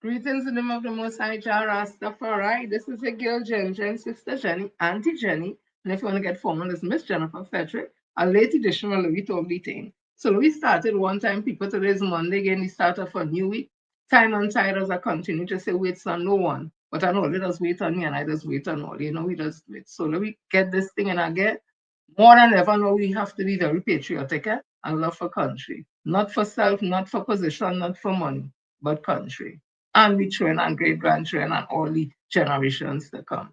Greetings in the name of the Most High Jah Rastafari. This is your girl Jen, Sister Jenny, Auntie Jenny. And if you want to get formal, it's Miss Jennifer Frederick, a late edition of Louis Toby Ting. So we started one time, people, today's Monday again, we start off a new week. Time and tide as I continue to say, wait on no one. But I know, let us wait on me and I just wait on all. We just wait. So let me get this thing and I get more than ever now we have to be very patriotic and love for country. Not for self, not for position, not for money, but country and the children and great grandchildren and all the generations to come.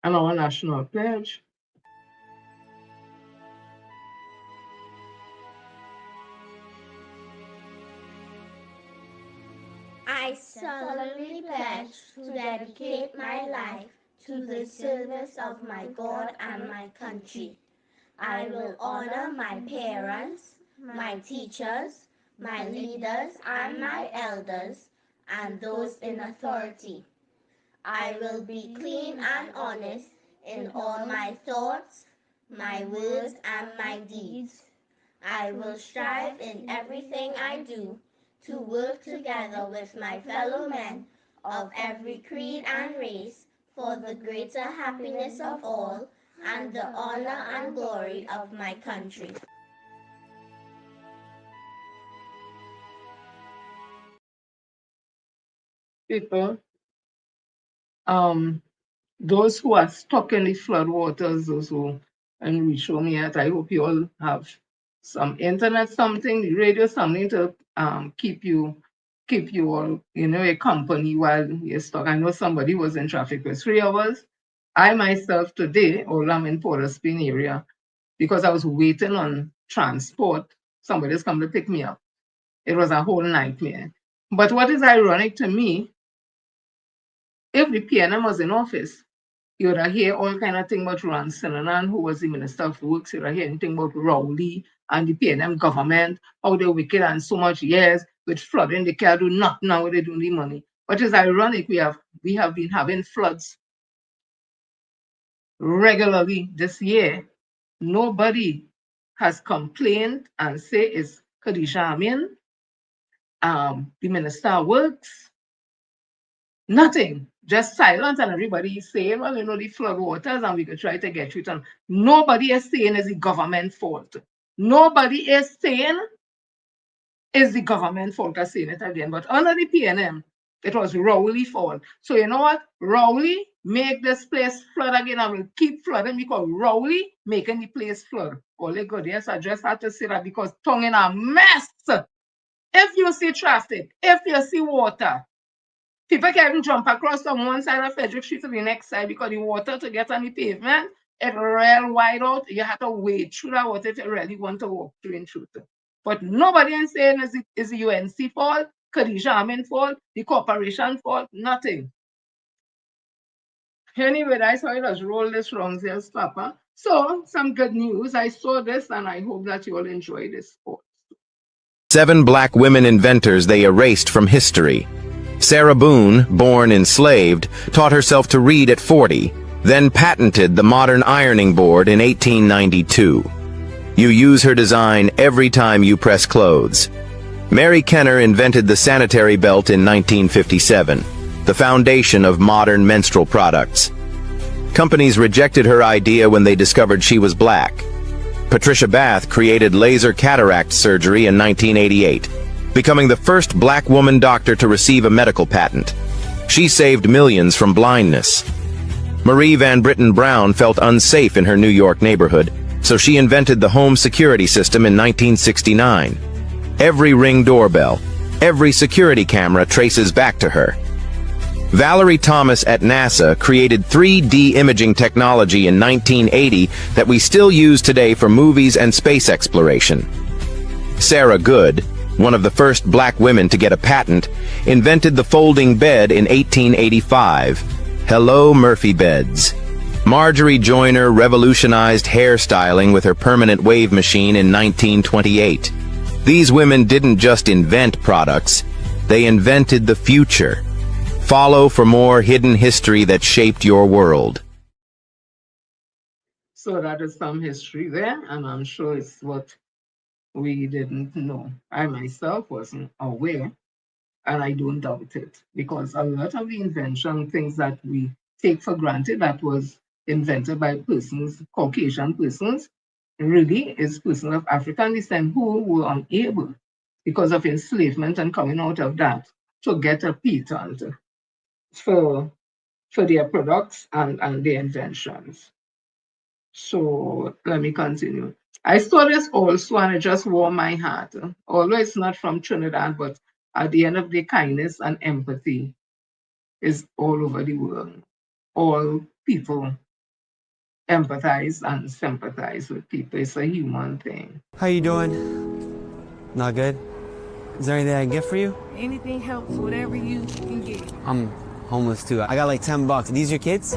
And our national pledge. I solemnly pledge to dedicate my life to the service of my God and my country. I will honor my parents, my teachers, my leaders, and my elders, and those in authority. I will be clean and honest in all my thoughts, my words, and my deeds. I will strive in everything I do to work together with my fellow men of every creed and race for the greater happiness of all and the honor and glory of my country. People, those who are stuck in the flood waters, those who and we show me yet, I hope you all have some internet, something, the radio, something to keep you all, a company while you're stuck. I know somebody was in traffic for 3 hours. I myself today, I'm in Port of Spain area, because I was waiting on transport. Somebody's come to pick me up. It was a whole nightmare. But what is ironic to me, if the PNM was in office, you would hear all kind of thing about Ron Sinanan, who was the Minister of Works. You would hear anything about Rowley and the PNM government, how they're wicked and so much years with flooding. They can't do nothing now, they do the money. But it's ironic, we have been having floods regularly this year. Nobody has complained and say it's Khadija Amin, the Minister of Works. Nothing, just silence, and everybody is saying, well, the flood waters, and we could try to get it on. Nobody is saying it's the government fault. Nobody is saying it's the government fault. I'm saying it again. But under the PNM, it was Rowley's fault. So you know what? Rowley make this place flood again and will keep flooding because Rowley making the place flood. All they good. Yes, I just had to say that because tongue in a mess. If you see traffic, if you see water, people can't even jump across from one side of Frederick Street to the next side because the water to get on the pavement, it's real wide out. You have to wade through that water if you really want to walk through in truth. But nobody is saying is the UNC fault, Khadija Amin fault, the corporation fault, nothing. Anyway, I saw it as roll this wrong there, Papa. So, some good news. I saw this and I hope that you all enjoy this. 7 black women inventors they erased from history. Sarah Boone, born enslaved, taught herself to read at 40, then patented the modern ironing board in 1892. You use her design every time you press clothes. Mary Kenner invented the sanitary belt in 1957, the foundation of modern menstrual products. Companies rejected her idea when they discovered she was black. Patricia Bath created laser cataract surgery in 1988, becoming the first black woman doctor to receive a medical patent. She saved millions from blindness. Marie Van Britten Brown felt unsafe in her New York neighborhood, so she invented the home security system in 1969. Every Ring doorbell, every security camera traces back to her. Valerie Thomas at NASA created 3D imaging technology in 1980 that we still use today for movies and space exploration. Sarah Good, one of the first black women to get a patent, invented the folding bed in 1885. Hello, Murphy beds. Marjorie Joyner revolutionized hairstyling with her permanent wave machine in 1928. These women didn't just invent products, they invented the future. Follow for more hidden history that shaped your world. So that is some history there, and I'm sure it's what we didn't know. I myself wasn't aware, and I don't doubt it, because a lot of the invention, things that we take for granted that was invented by persons, Caucasian persons, really is persons of African descent who were unable, because of enslavement and coming out of that, to get a patent for their products and their inventions. So let me continue. I saw this also and it just warmed my heart. Although it's not from Trinidad, but at the end of the day, kindness and empathy is all over the world. All people empathize and sympathize with people. It's a human thing. How you doing? Not good? Is there anything I can get for you? Anything helps, whatever you can get. I'm homeless too. I got like $10. These your kids?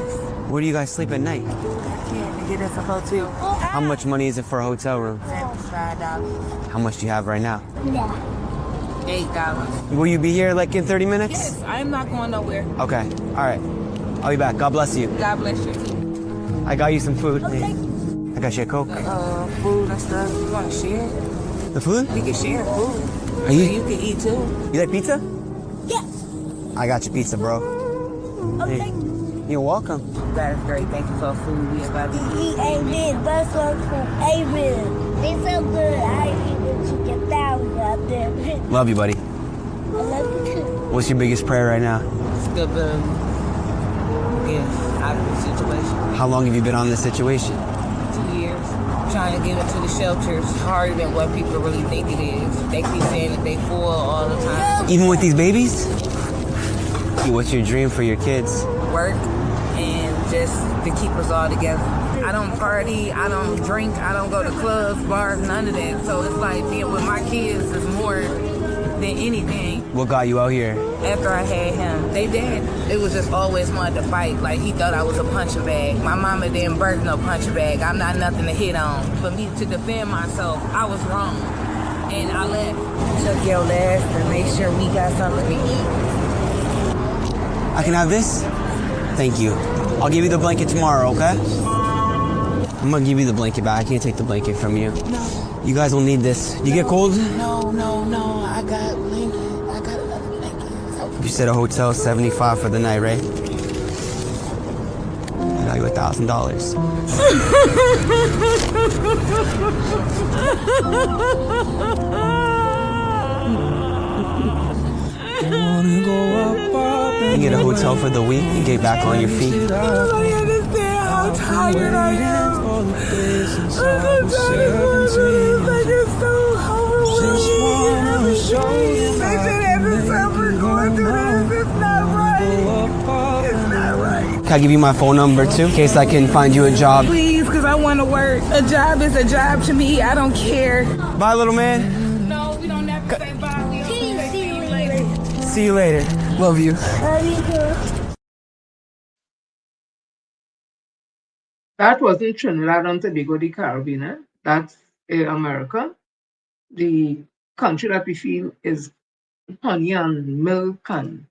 Where do you guys sleep at night? Yeah, to get us a hotel. How much money is it for a hotel room? $75. How much do you have right now? $8. Will you be here like in 30 minutes? Yes, I'm not going nowhere. Okay, all right. I'll be back. God bless you. God bless you. I got you some food. I got you a Coke. Food and stuff. You want to share? The food? We can share food. Are you? You can eat too. You like pizza? Yes. I got you pizza, bro. Okay. Hey, you're welcome. That is great. Thank you for food. We about to eat. He ate this. That's one from Amen. It's so good. I eat the chicken thousand out there. Love you, buddy. I love you too. What's your biggest prayer right now? It's good to get out of the situation. How long have you been on this situation? 2 years. Trying to get into the shelters harder than what people really think it is. They keep saying that they full all the time. Even with these babies? What's your dream for your kids? Work and just to keep us all together. I don't party, I don't drink, I don't go to clubs, bars, none of that. So it's like being with my kids is more than anything. What got you out here? After I had him, they did. It was just always wanted to fight. Like he thought I was a punching bag. My mama didn't birth no punching bag. I'm not nothing to hit on. For me to defend myself, I was wrong. And I left. Took your last to make sure we got something to eat. I can have this? Thank you. I'll give you the blanket tomorrow, okay? I'm gonna give you the blanket back. I can't take the blanket from you. No. You guys will need this. You get cold? No. I got blanket. I got another blanket. You said a hotel, $75 for the night, right? I got you $1,000. You can get a hotel for the week and get back on your feet. Nobody understand how tired I am. I'm so tired of this. Like it's so overwhelming. They said every time we're going through this, it's not right. It's not right. Can I give you my phone number too, in case I can find you a job? Please, because I want to work. A job is a job to me. I don't care. Bye, little man. No, we don't never say bye. We always say see you later. See you later. Love you. Love you too. That wasn't Trinidad and Tobago, the Caribbean. That's America. The country that we feel is honey and milk and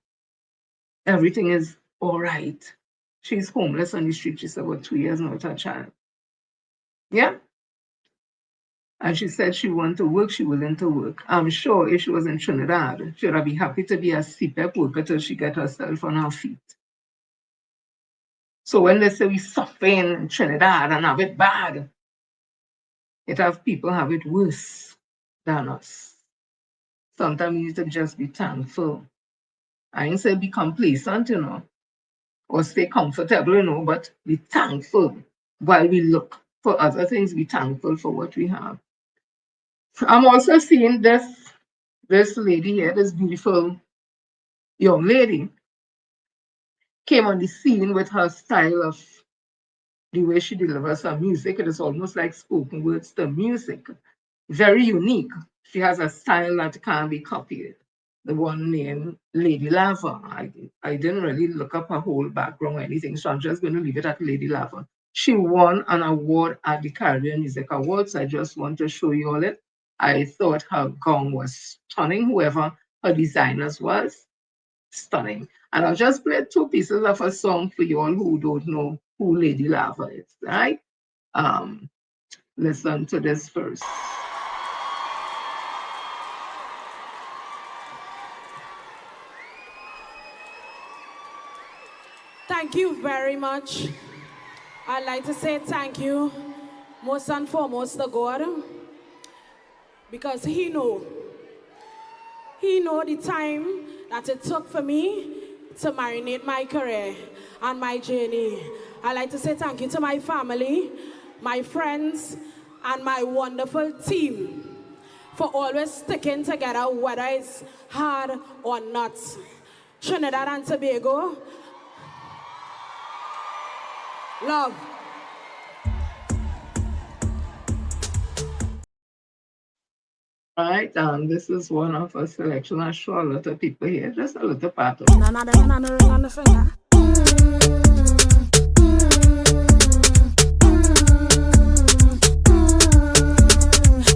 everything is all right. She's homeless on the street. She's about 2 years now with her child. Yeah. And she said she wanted to work, she willing to work. I'm sure if she was in Trinidad, she would be happy to be a CPEP worker till she get herself on her feet. So when they say we suffer in Trinidad and have it bad, People have it worse than us. Sometimes we need to just be thankful. I ain't say be complacent, or stay comfortable, but be thankful while we look for other things. Be thankful for what we have. I'm also seeing this lady here, this beautiful young lady, came on the scene with her style of the way she delivers her music. It is almost like spoken words to music. Very unique. She has a style that can't be copied. The one named Lady Lava. I didn't really look up her whole background or anything, so I'm just going to leave it at Lady Lava. She won an award at the Caribbean Music Awards. I just want to show you all it. I thought her gown was stunning. Whoever her designers was, stunning. And I'll just play two pieces of a song for you all who don't know who Lady Lava is, right? Listen to this first. Thank you very much. I'd like to say thank you, most and foremost, to God, because He know the time that it took for me to marinate my career and my journey. I'd like to say thank you to my family, my friends, and my wonderful team for always sticking together, whether it's hard or not. Trinidad and Tobago, love. Right, and this is one of a selection. I show a lot of people here, just a little part of it. On the finger.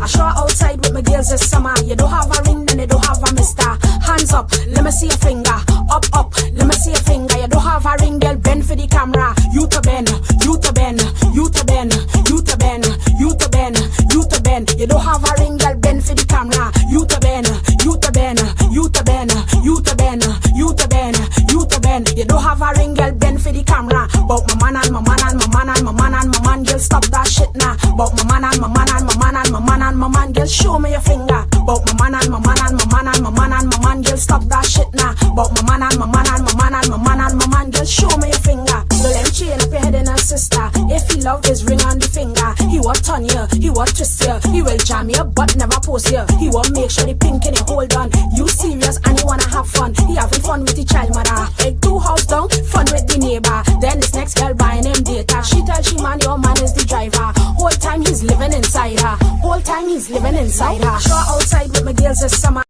I show outside with my girls this summer. You don't have a ring, then you don't have a mister. Hands up, let me see your finger. Up, let me see your finger. You don't have a ring, girl, bend for the camera. You to bend, you to bend, you to bend, you to bend, you to bend, you to bend. You don't have a ring, girl, bend for the camera. You to bend, you to bend, you to bend, you to bend, you to bend, you to bend. You don't have a ring, girl, bend for the camera. But my man and my man and my man and my man and my man, girl, stop that shit now. But my man and my man and my man and my man and my man, girl, show me your finger. But my man and my man and my man and my man and my man, girl, stop that shit now. But my man and my man and my man and my man and my man, girl, show me your finger. Don't let him chain up your head and a sister. If he love his ring on the finger, he will turn you, he will twist you, he will jam you, but never post you. He will make sure the pink in you hold on. You serious and you wanna have fun. He having fun with the child mother. Like 2 house down, fun with the neighbor. Then this next girl buying him data. She tell she man, your man is the driver. Whole time he's living inside her. Whole time he's living inside her. Show outside with my girls this summer.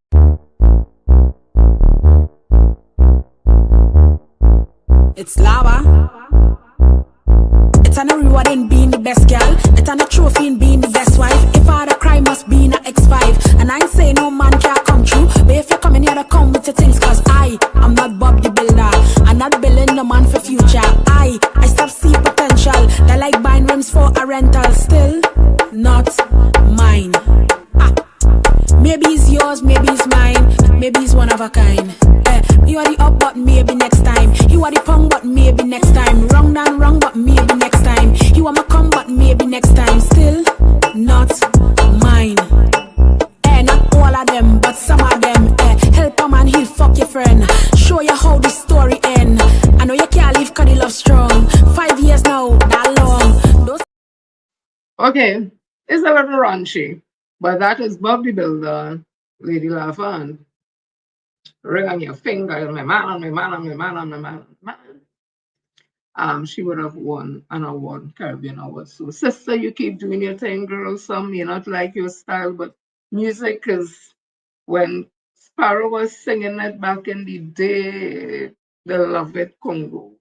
It's lava. It's an reward in being the best girl. It's an a trophy in being the best wife. If I had a crime, must be in a X5. And I ain't say no man can't come true. But if you're coming here to come with your things, cause I'm not Bob the Builder. I'm not building the man for future. I stop see potential. They like buying rims for a rental. Still not mine. Maybe it's yours, maybe it's mine. Maybe it's one of a kind. You are the up, but maybe next time. You are the punk, but maybe next time. Wrong, down, wrong, but maybe next time. You are my come, but maybe next time. Still not mine. Not all of them, but some of them. Help a man, he'll fuck your friend. Show you how the story end. I know you can't leave cause the love strong. 5 years now, that long. Okay, it's a little raunchy, but that is Bob the Builder, Lady Lava, and ring on your finger, my man, my man, my man, my man. She would have won an award, Caribbean award. So, sister, you keep doing your thing, girl. Some may not like your style, but music is, when Sparrow was singing it back in the day, they love it, Congo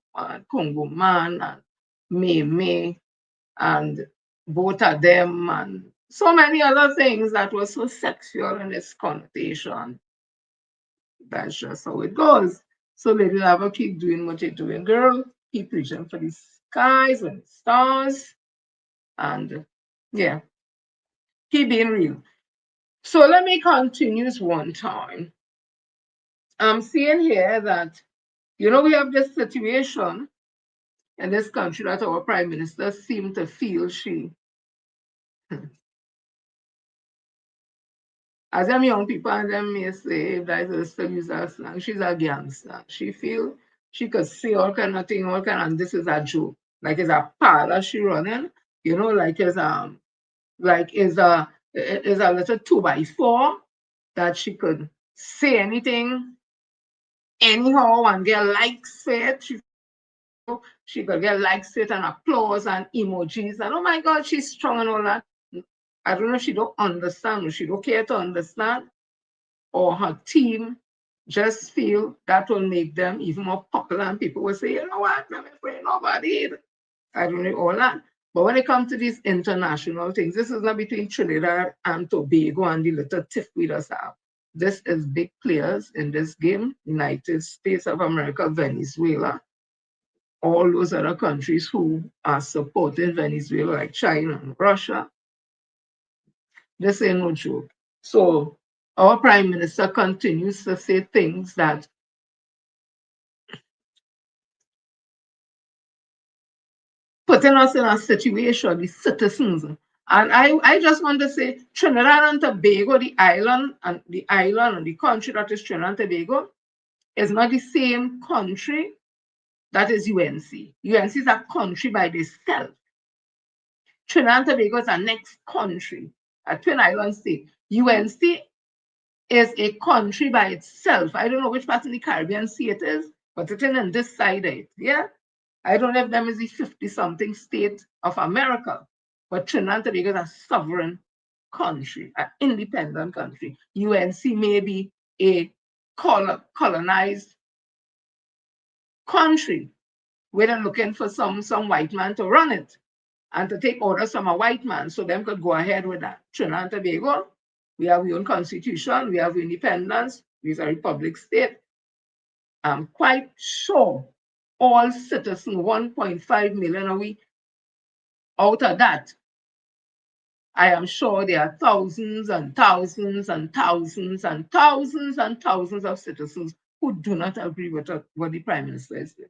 Man, and May, and both of them, and so many other things that was so sexual in its connotation. That's just how it goes. So Lady Lava, keep doing what you're doing, girl. Keep reaching for the skies and the stars. And yeah, keep being real. So let me continue one time. I'm seeing here that, we have this situation in this country that our prime minister seemed to feel she as them young people and them may say, if I still use that slang, she's a gangster. She feel she could say all kind of thing, all kind, and this is a joke. Like it's a parlor she running, you know, like is a little 2x4 that she could say anything anyhow and get likes for it. She could get likes for it and applause and emojis and oh my God, she's strong and all that. I don't know if she don't understand or she don't care to understand, or her team just feel that will make them even more popular and people will say, you know what, I'm afraid nobody. I don't know all that. But when it comes to these international things, this is not between Trinidad and Tobago and the little tiff we just have. This is big players in this game, United States of America, Venezuela, all those other countries who are supporting Venezuela, like China and Russia. This ain't no joke. So our Prime Minister continues to say things that putting us in a situation, the citizens. And I just want to say Trinidad and Tobago, the island and the country that is Trinidad and Tobago, is not the same country that is UNC. UNC is a country by itself. Trinidad and Tobago is a next country, a twin island state. UNC is a country by itself. I don't know which part in the Caribbean sea it is, but it's in this side of it. Yeah. I don't know if them is the 50-something state of America, but Trinidad and Tobago is a sovereign country, an independent country. UNC may be a colonized country where they're looking for some white man to run it and to take orders from a white man so them could go ahead with that. Trinidad and Tobago, we have our own constitution, we have independence, we're a republic state. I'm quite sure all citizens, 1.5 million are we. Out of that, I am sure there are thousands and thousands and thousands and thousands and thousands of citizens who do not agree with what the Prime Minister is doing.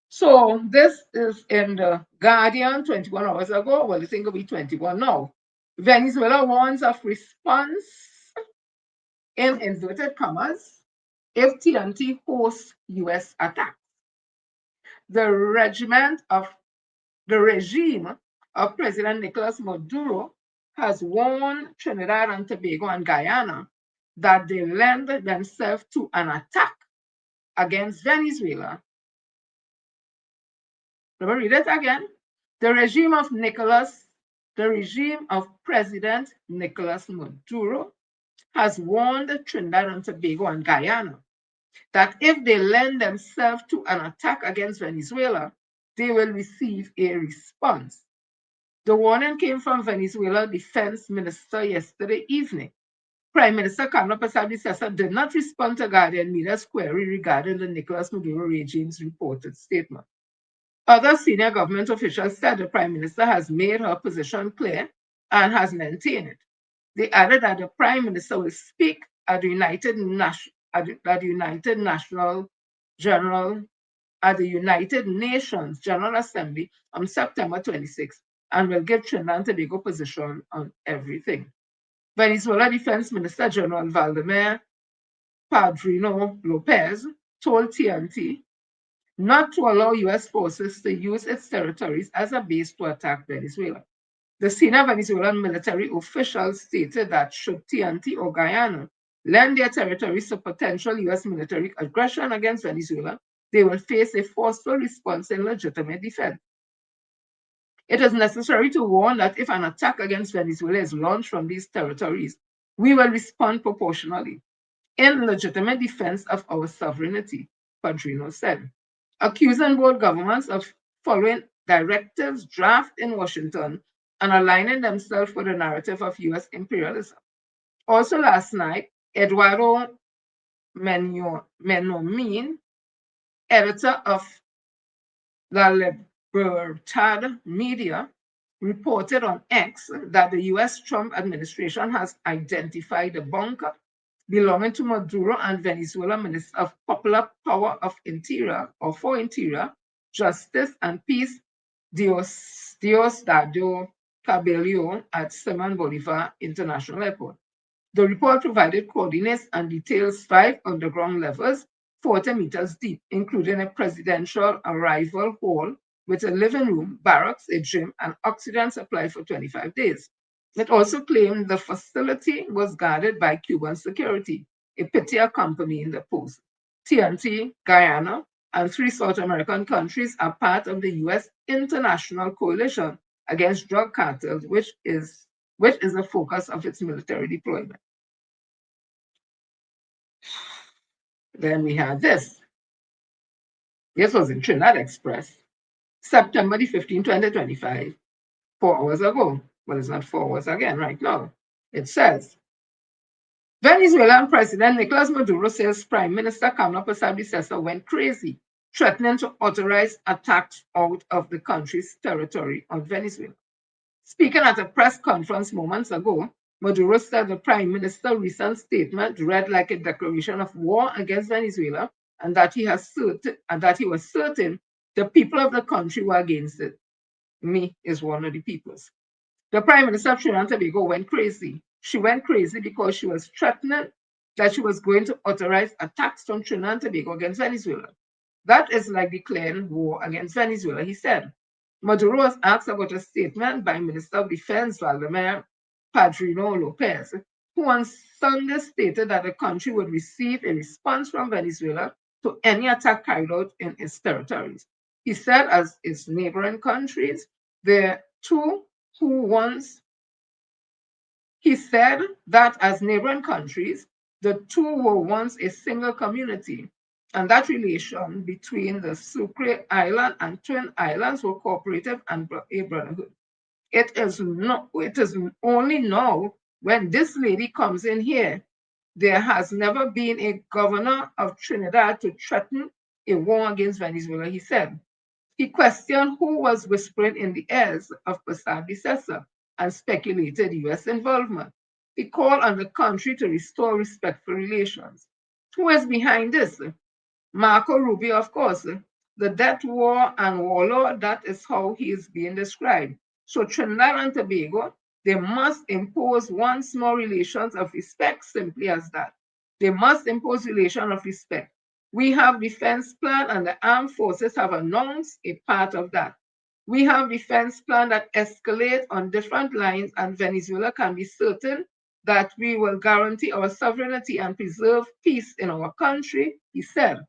So this is in the Guardian 21 hours ago. Well, I think it'll be 21 now. Venezuela warns of response in inverted commas if TNT hosts US attacks. The regime of President Nicolas Maduro has warned Trinidad and Tobago and Guyana that they lend themselves to an attack against Venezuela. Let me read it again. The regime of President Nicolas Maduro has warned Trinidad and Tobago and Guyana that if they lend themselves to an attack against Venezuela, they will receive a response. The warning came from Venezuela Defense Minister yesterday evening. Prime Minister Carlos Pesavicesa did not respond to Guardian media's query regarding the Nicolas Maduro regime's reported statement. Other senior government officials said the Prime Minister has made her position clear and has maintained it. They added that the Prime Minister will speak at the United Nations General Assembly on September 26 and will give Trinidad and Tobago position on everything. Venezuela Defense Minister General Vladimir Padrino Lopez told TNT not to allow US forces to use its territories as a base to attack Venezuela. The senior Venezuelan military officials stated that should TNT or Guyana lend their territories to potential US military aggression against Venezuela, they will face a forceful response in legitimate defense. It is necessary to warn that if an attack against Venezuela is launched from these territories, we will respond proportionally in legitimate defense of our sovereignty, Padrino said, accusing both governments of following directives drafted in Washington and aligning themselves with the narrative of US imperialism. Also last night, Eduardo Menomine, editor of La Libertad Media, reported on X that the US Trump administration has identified a bunker belonging to Maduro and Venezuela Minister of Popular Power of Interior or for Interior, Justice and Peace, Diosdado Cabello at Simon Bolivar International Airport. The report provided coordinates and details 5 underground levels, 40 meters deep, including a presidential arrival hall with a living room, barracks, a gym, and oxygen supply for 25 days. It also claimed the facility was guarded by Cuban security, a petty company in the post. TNT, Guyana, and 3 South American countries are part of the U.S. international coalition against drug cartels, which is a focus of its military deployment. Then we have this. This was in Trinidad Express, September the 15th, 2025, 4 hours ago. Well, it's not 4 hours again right now. It says, Venezuelan President Nicolas Maduro says Prime Minister Kamala Persad went crazy, threatening to authorize attacks out of the country's territory on Venezuela. Speaking at a press conference moments ago, Maduro said the Prime Minister's recent statement read like a declaration of war against Venezuela and that he was certain the people of the country were against it. Me is one of the peoples. The Prime Minister of Trinidad and Tobago went crazy. She went crazy because she was threatening that she was going to authorize attacks on Trinidad and Tobago against Venezuela. That is like declaring war against Venezuela, he said. Maduro was asked about a statement by Minister of Defense Vladimir Padrino Lopez, who on Sunday stated that the country would receive a response from Venezuela to any attack carried out in its territories. He said, as its neighboring countries, the two who once he said that as neighboring countries, the two were once a single community, and that relation between the Sucre Island and Twin Islands were cooperative and a brotherhood. It is only now when this lady comes in here. There has never been a governor of Trinidad to threaten a war against Venezuela, he said. He questioned who was whispering in the ears of Persad's predecessor and speculated U.S. involvement. He called on the country to restore respectful relations. Who is behind this? Marco Rubio, of course. The death war and warlord, that is how he is being described. So Trinidad and Tobago, they must impose once more relations of respect, simply as that. They must impose relations of respect. We have defense plan and the armed forces have announced a part of that. We have defense plan that escalate on different lines and Venezuela can be certain that we will guarantee our sovereignty and preserve peace in our country, he said.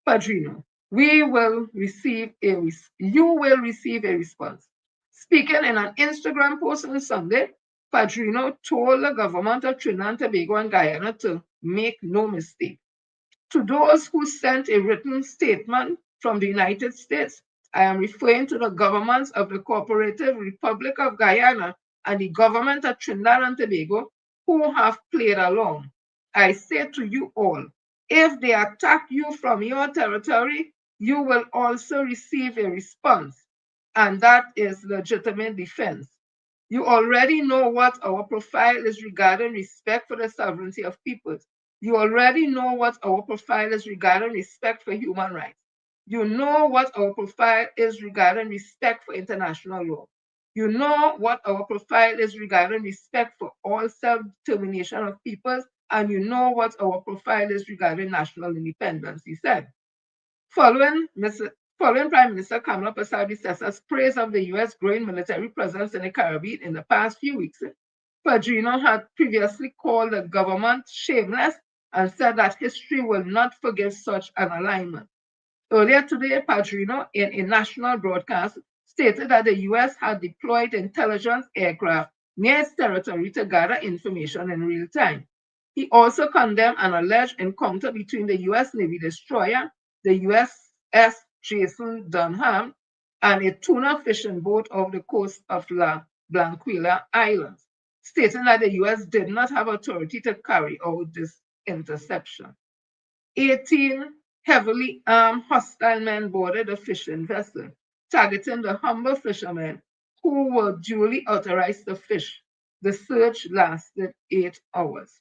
Padrino, you will receive a response. Speaking in an Instagram post on Sunday, Padrino told the government of Trinidad and Tobago and Guyana to make no mistake. To those who sent a written statement from the United States, I am referring to the governments of the Cooperative Republic of Guyana and the government of Trinidad and Tobago who have played along. I say to you all, if they attack you from your territory, you will also receive a response, and that is legitimate defense. You already know what our profile is regarding respect for the sovereignty of peoples. You already know what our profile is regarding respect for human rights. You know what our profile is regarding respect for international law. You know what our profile is regarding respect for all self-determination of peoples, and you know what our profile is regarding national independence, he said. Following Prime Minister Kamala Persad praise of the U.S. growing military presence in the Caribbean in the past few weeks, Padrino had previously called the government shameless and said that history will not forgive such an alignment. Earlier today, Padrino, in a national broadcast, stated that the U.S. had deployed intelligence aircraft near its territory to gather information in real time. He also condemned an alleged encounter between the U.S. Navy destroyer, the USS Jason Dunham, and a tuna fishing boat off the coast of La Blanquilla Islands, stating that the U.S. did not have authority to carry out this interception. 18 heavily armed hostile men boarded the fishing vessel, targeting the humble fishermen who were duly authorized to fish. The search lasted 8 hours.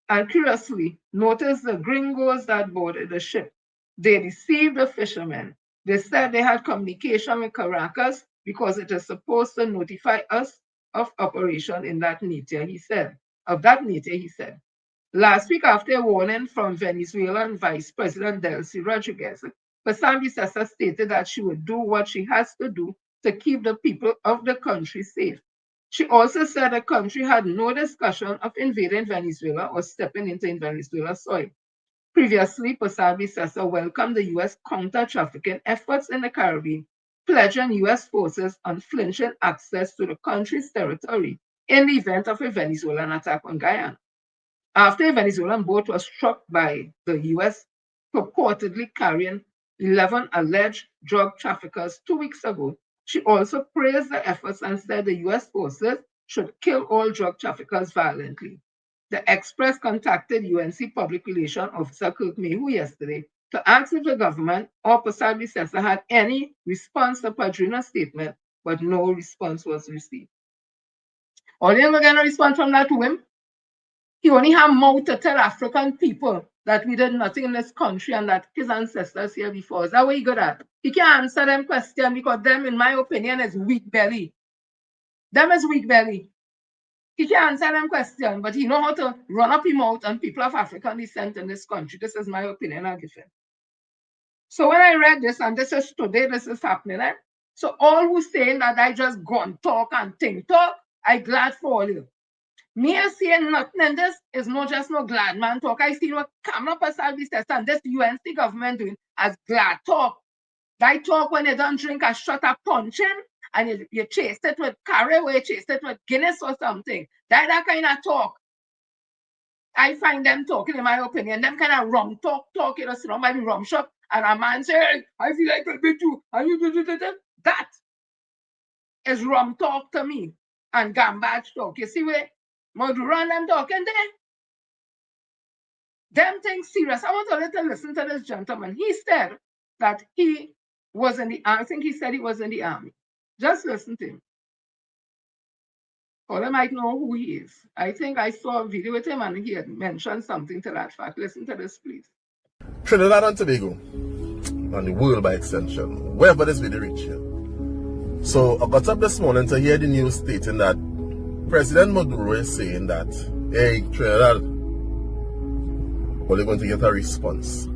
And curiously, notice the gringos that boarded the ship. They deceived the fishermen. They said they had communication with Caracas because it is supposed to notify us of operation in that nature, he said. of that nature, he said. Last week, after a warning from Venezuelan Vice President Delcy Rodriguez, Basambi Sessa stated that she would do what she has to do to keep the people of the country safe. She also said the country had no discussion of invading Venezuela or stepping into Venezuela's soil. Previously, Basambi Sessa welcomed the U.S. counter-trafficking efforts in the Caribbean, pledging U.S. forces unflinching access to the country's territory in the event of a Venezuelan attack on Guyana. After a Venezuelan boat was struck by the U.S. purportedly carrying 11 alleged drug traffickers 2 weeks ago, she also praised the efforts and said the U.S. forces should kill all drug traffickers violently. The Express contacted UNC Public Relations Officer Kirk Mayhew yesterday to ask if the government or Basambi Sessa had any response to Padrino's statement, but no response was received. Or they didn't get a response from that to him. He only had mouth to tell African people that we did nothing in this country and that his ancestors here before us. That's what he good at. He can't answer them questions because them, in my opinion, is weak belly. Them is weak belly. He can't answer them questions, but he know how to run up his mouth on people of African descent in this country. This is my opinion, I give him. So when I read this, and this is today, this is happening, eh? So all who's saying that I just go and talk and think talk, I glad for all you. Me saying nothing in this is not just no glad man talk. I see what camera Basambi Sessa and this UNC government doing as glad talk. They talk when you don't drink a shot of punching and you chase it with carry away, chase it with Guinness or something. That kind of talk. I find them talking, in my opinion, them kind of rum talk, you know, sit down by the rum shop and a man say, hey, I feel like a bit too. And you do. That is rum talk to me and gambad talk. You see where Maduro and them talking there? Them things serious. I want a little listen to this gentleman. He said that he was in the army. I think he said he was in the army. Just listen to him. Or they might know who he is. I think I saw a video with him and he had mentioned something to that fact. Listen to this, please. Trinidad and Tobago, and the world by extension, wherever this video reach here. So I got up this morning to hear the news stating that President Maduro is saying that, hey, Trinidad, well, they're going to get a response.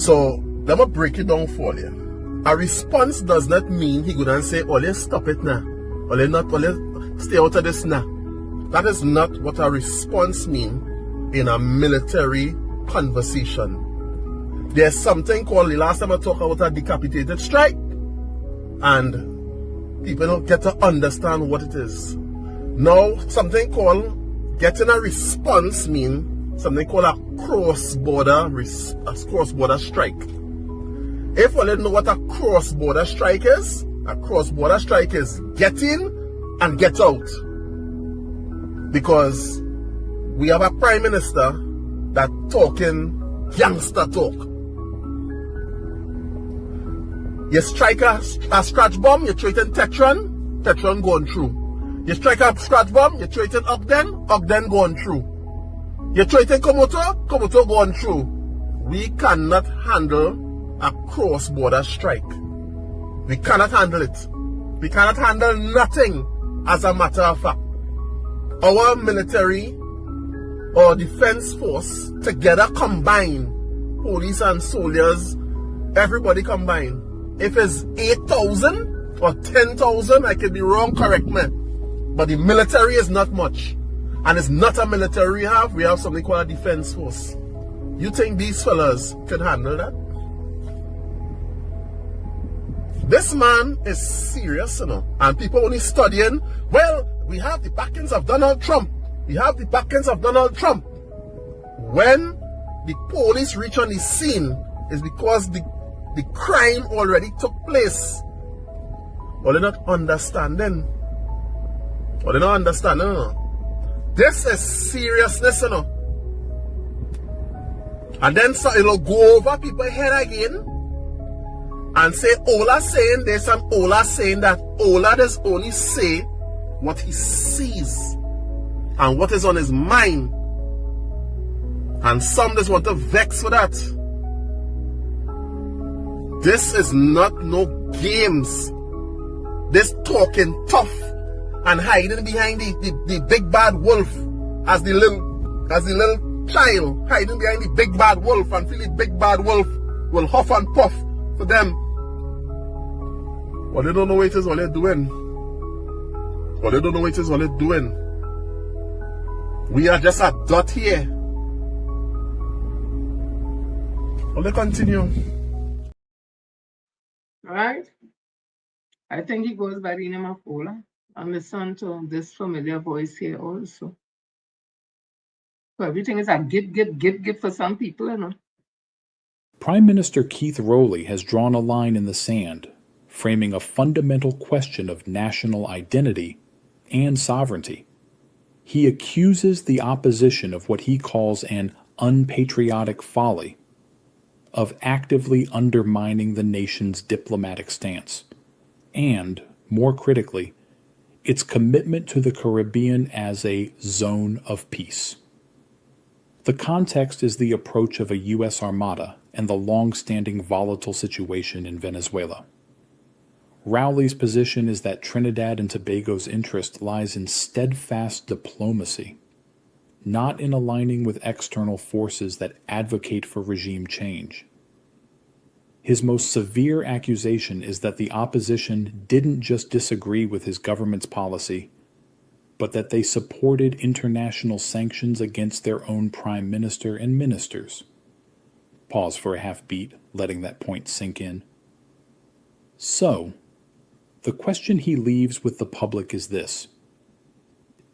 So let me break it down for you. A response does not mean he gonna say, oh, let's stop it now. Or let's stay out of this now. That is not what a response means in a military conversation. There's something called, the last time I talked about a decapitated strike, and people don't get to understand what it is. Now, something called getting a response means something called a cross-border strike. If you don't know what a cross-border strike is, a cross-border strike is get in and get out. Because we have a prime minister that talking gangster talk. You strike a scratch bomb, you throw it in Tetron going through. You strike a scratch bomb, you throw it in Ogden going through. You throw it in Komoto going through. We cannot handle a cross-border strike. We cannot handle it. We cannot handle nothing, as a matter of fact. Our military or defense force together combined, police and soldiers, everybody combined. If it's 8,000 or 10,000, I could be wrong, correct me. But the military is not much. And it's not a military we have something called a defense force. You think these fellas can handle that? This man is serious, you know. And people only studying, well, we have the backings of Donald Trump. We have the backings of Donald Trump. When the police reach on the scene, is because the crime already took place. Or they're not understanding. Or they're not understanding, you know. This is seriousness, you know. And then so it'll go over people's head again and say, Ola saying this and Ola saying that. Ola does only say what he sees and what is on his mind. And some just want to vex for that. This is not no games. This talking tough and hiding behind the big bad wolf as the little child hiding behind the big bad wolf and feel the big bad wolf will huff and puff for them. What they don't know what it is all they're doing. What they don't know what it is all they're doing. We are just a dot here. Well, they continue. Right? I think he goes by the name of Ola. And listen to this familiar voice here also. So everything is a give for some people, you know. Prime Minister Keith Rowley has drawn a line in the sand, framing a fundamental question of national identity and sovereignty. He accuses the opposition of what he calls an unpatriotic folly, of actively undermining the nation's diplomatic stance, and, more critically, its commitment to the Caribbean as a zone of peace. The context is the approach of a U.S. Armada and the long-standing volatile situation in Venezuela. Rowley's position is that Trinidad and Tobago's interest lies in steadfast diplomacy, not in aligning with external forces that advocate for regime change. His most severe accusation is that the opposition didn't just disagree with his government's policy, but that they supported international sanctions against their own prime minister and ministers. Pause for a half beat, letting that point sink in. So, the question he leaves with the public is this.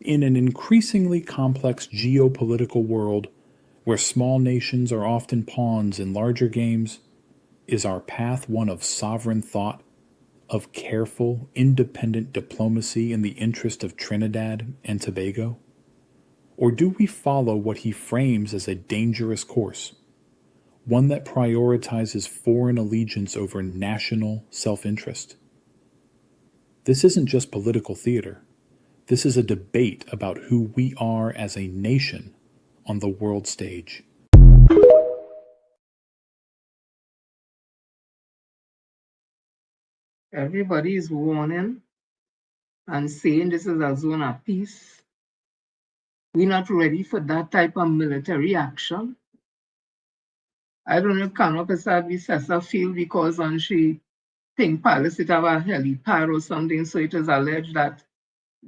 In an increasingly complex geopolitical world, where small nations are often pawns in larger games, is our path one of sovereign thought, of careful, independent diplomacy in the interest of Trinidad and Tobago? Or do we follow what he frames as a dangerous course, one that prioritizes foreign allegiance over national self-interest? This isn't just political theater. This is a debate about who we are as a nation on the world stage. Everybody is warning and saying this is a zone of peace. We're not ready for that type of military action. I don't know if Kano feel because on she think Palace it have a helipad or something, so it is alleged that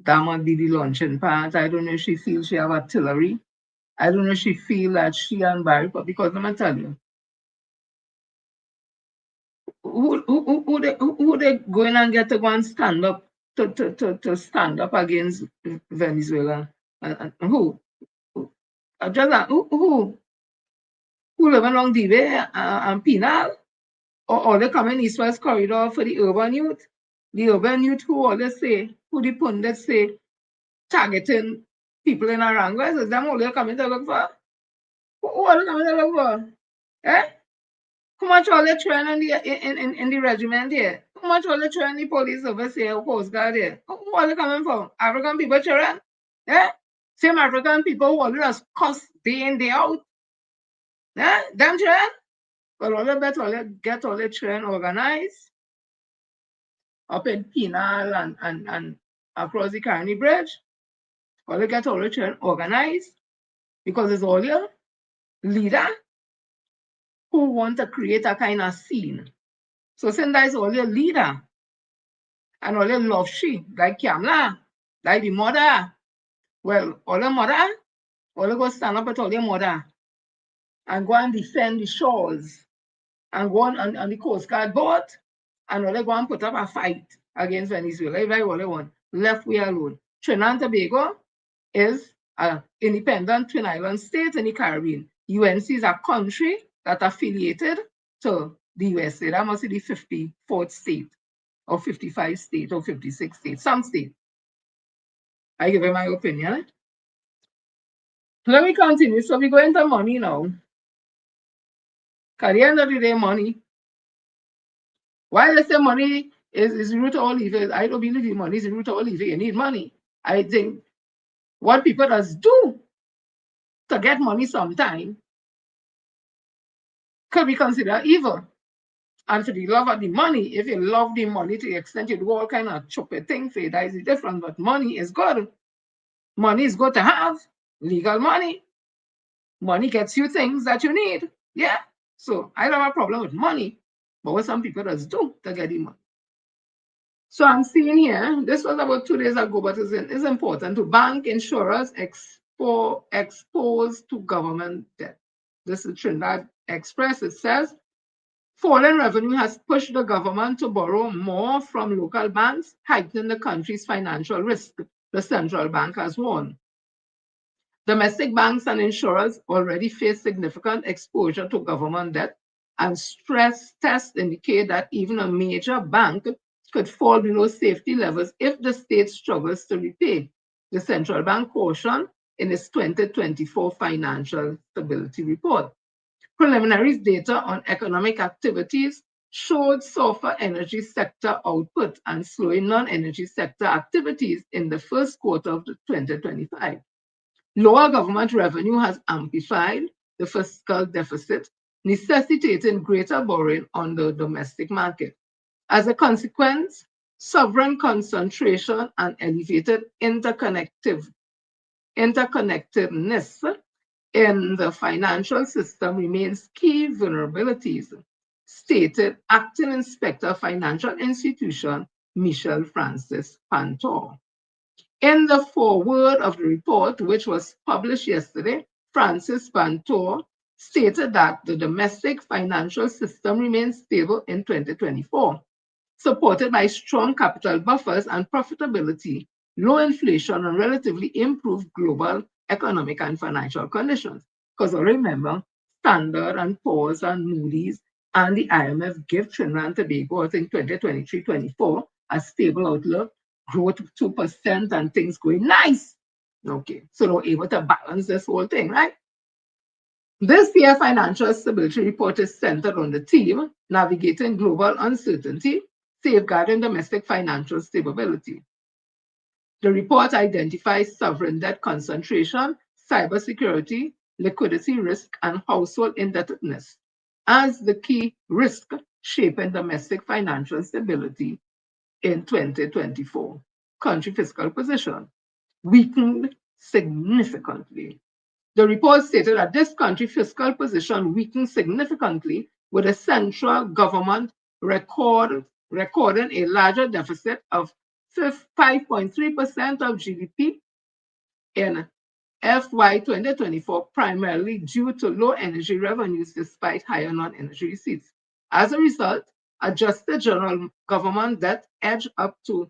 that might be the launching pad. I don't know if she feels she have artillery. I don't know if she feel that she and Barry, but because I'm gonna tell you, who they going and get to go and stand up to stand up against Venezuela? And who? Just who live along the way and penal? Or they come in East-West corridor for the urban youth? The urban youth who always say, who the pundits say, targeting people in Aranguez, is them all they coming to look for? Who are they coming to look for? Eh? How much all they train in the regiment there? How much all they train the police overseer or Coast Guard there? Who are they coming from? African people children? Eh? Same African people who always cuss day in, day out? Eh? Them children? Well, all they better all they get all the train organized up in Penal and across the Carney Bridge. All they get all the train organized because it's all your leader who want to create a kind of scene. So since that is all your leader and all your love she, like Kamla, like the mother, well, all the mother, all they go stand up at all your mother and go and defend the shores and go on the Coast Guard boat and all they go and put up a fight against Venezuela. Everybody all they want, left we alone. Trinidad and Tobago is an independent twin island state in the Caribbean. UNC is a country that affiliated to the USA. That must be the 54th state, or 55th state, or 56th state, some state. I give you my opinion. Let me continue. So we go into money now. At the end of the day, money. Why they say money is the root of all evil? I don't believe money is the root of all evil. You need money. I think what people does do to get money sometime could be considered evil. And for the love of the money, if you love the money to the extent you do all kind of stupid things, that is different. But money is good. Money is good to have. legal money. Money gets you things that you need. Yeah. So I don't have a problem with money, but what some people just do to get the money. So I'm seeing here, this was about 2 days ago, but it's important to bank insurers exposed to government debt. This is Trinidad Express. It says, fallen revenue has pushed the government to borrow more from local banks, heightening the country's financial risk, the central bank has warned. Domestic banks and insurers already face significant exposure to government debt, and stress tests indicate that even a major bank could fall below safety levels if the state struggles to repay, the central bank cautioned in its 2024 Financial Stability Report. Preliminary data on economic activities showed softer energy sector output and slowing non-energy sector activities in the first quarter of 2025. Lower government revenue has amplified the fiscal deficit, necessitating greater borrowing on the domestic market. As a consequence, sovereign concentration and elevated interconnectedness in the financial system remains key vulnerabilities, stated Acting Inspector of Financial Institution Michel Francis Pantor. In the foreword of the report, which was published yesterday, Francis Pantor stated that the domestic financial system remains stable in 2024, supported by strong capital buffers and profitability, low inflation, and relatively improved global economic and financial conditions. Because remember, Standard and Poor's and Moody's and the IMF give Trinidad and Tobago, I think 2023-24, a stable outlook, growth of 2% and things going nice. Okay, so they're able to balance this whole thing, right? This year financial stability report is centered on the theme, navigating global uncertainty, safeguarding domestic financial stability. The report identifies sovereign debt concentration, cybersecurity, liquidity risk, and household indebtedness as the key risk shaping domestic financial stability in 2024. Country fiscal position weakened significantly. The report stated that this country fiscal position weakened significantly, with the central government recording a larger deficit of 5.3% of GDP in FY 2024, primarily due to low energy revenues despite higher non-energy receipts. As a result, adjusted general government debt edged up to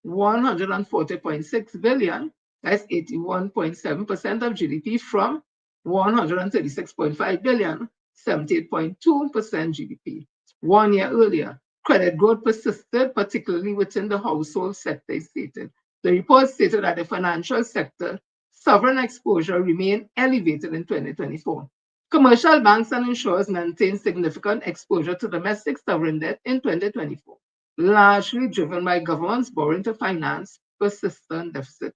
140.6 billion, that's 81.7% of GDP, from 136.5 billion, 78.2% GDP. 1 year earlier, credit growth persisted, particularly within the household sector, stated. The report stated that the financial sector sovereign exposure remained elevated in 2024. Commercial banks and insurers maintained significant exposure to domestic sovereign debt in 2024, largely driven by governments borrowing to finance persistent deficit.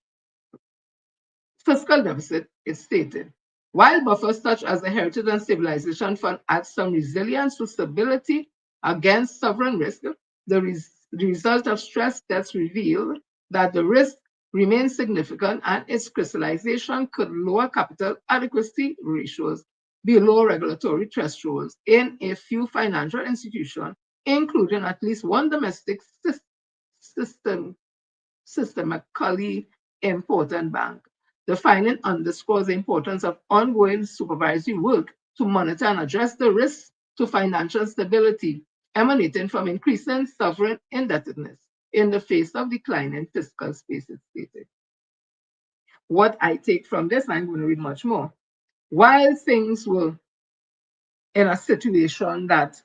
Fiscal deficit is stated. While buffers such as the Heritage and Stabilization Fund add some resilience to stability against sovereign risk, the result of stress tests revealed that the risk remains significant and its crystallization could lower capital adequacy ratios below regulatory thresholds in a few financial institutions, including at least one domestic systemically important bank. The finding underscores the importance of ongoing supervisory work to monitor and address the risks to financial stability emanating from increasing sovereign indebtedness in the face of declining fiscal spaces stated. What I take from this, I'm going to read much more. While things were in a situation that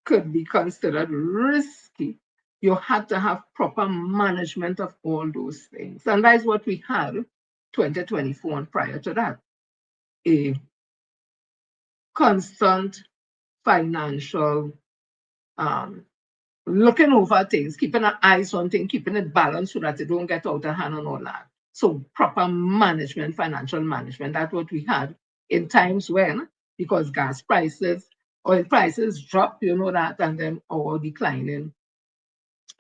could be considered risky, you had to have proper management of all those things. And that's what we had 2024 and prior to that. A constant financial looking over things, keeping an eyes on things, keeping it balanced so that it don't get out of hand and all that. So proper management, financial management, that's what we had in times when, because gas prices, oil prices drop, you know that, and then our declining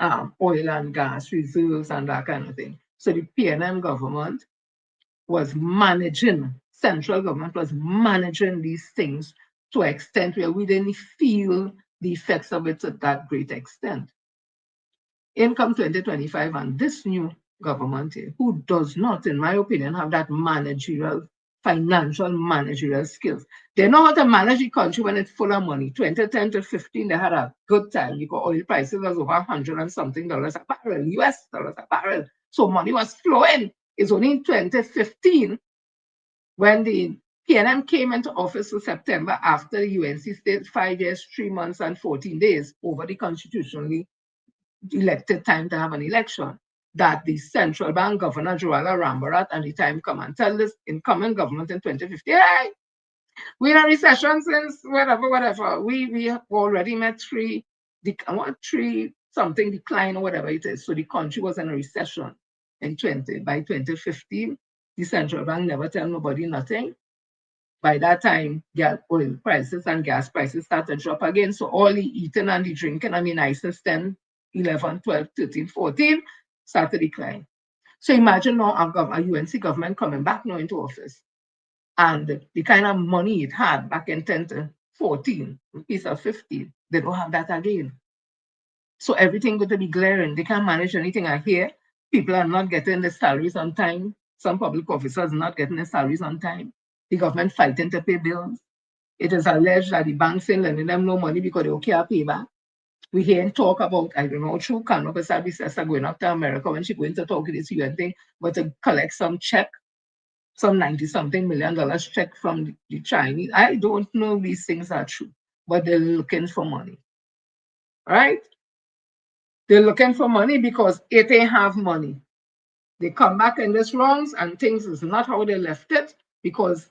oil and gas reserves and that kind of thing. So the PNM government was managing, central government was managing these things to an extent where we didn't feel the effects of it to that great extent. In come 2025 and this new government who does not, in my opinion, have that managerial, financial managerial skills. They know how to manage the country when it's full of money. 2010 to 15, they had a good time because oil prices was over $100 and something dollars a barrel, US dollars a barrel. So money was flowing. It's only in 2015 when the PNM came into office in September after the UNC stayed 5 years, 3 months, and 14 days over the constitutionally elected time to have an election, that the central bank governor, Joala Rambarat, and the time come and tell this incoming government in 2050, hey, we're in a recession since whatever. We have already met three something decline or whatever it is. So the country was in a recession by 2015. The central bank never tell nobody nothing. By that time, oil prices and gas prices started to drop again. So all the eating and the drinking, I mean, since 10, 11, 12, 13, 14, started decline. So imagine now a UNC government coming back now into office. And the kind of money it had back in 10 to 14, piece of 15, they don't have that again. So everything going to be glaring. They can't manage anything. I hear people are not getting the salaries on time. Some public officers are not getting the salaries on time. The government fighting to pay bills. It is alleged that the banks ain't lending them no money because they can't pay back. We hear and talk about, I don't know, true cannabis services are going up to America when she going to talk to this UN thing, but to collect some check, some 90-something $million check from the Chinese. I don't know if these things are true, but they're looking for money. Right? They're looking for money because it ain't have money. They come back in this wrongs and things is not how they left it because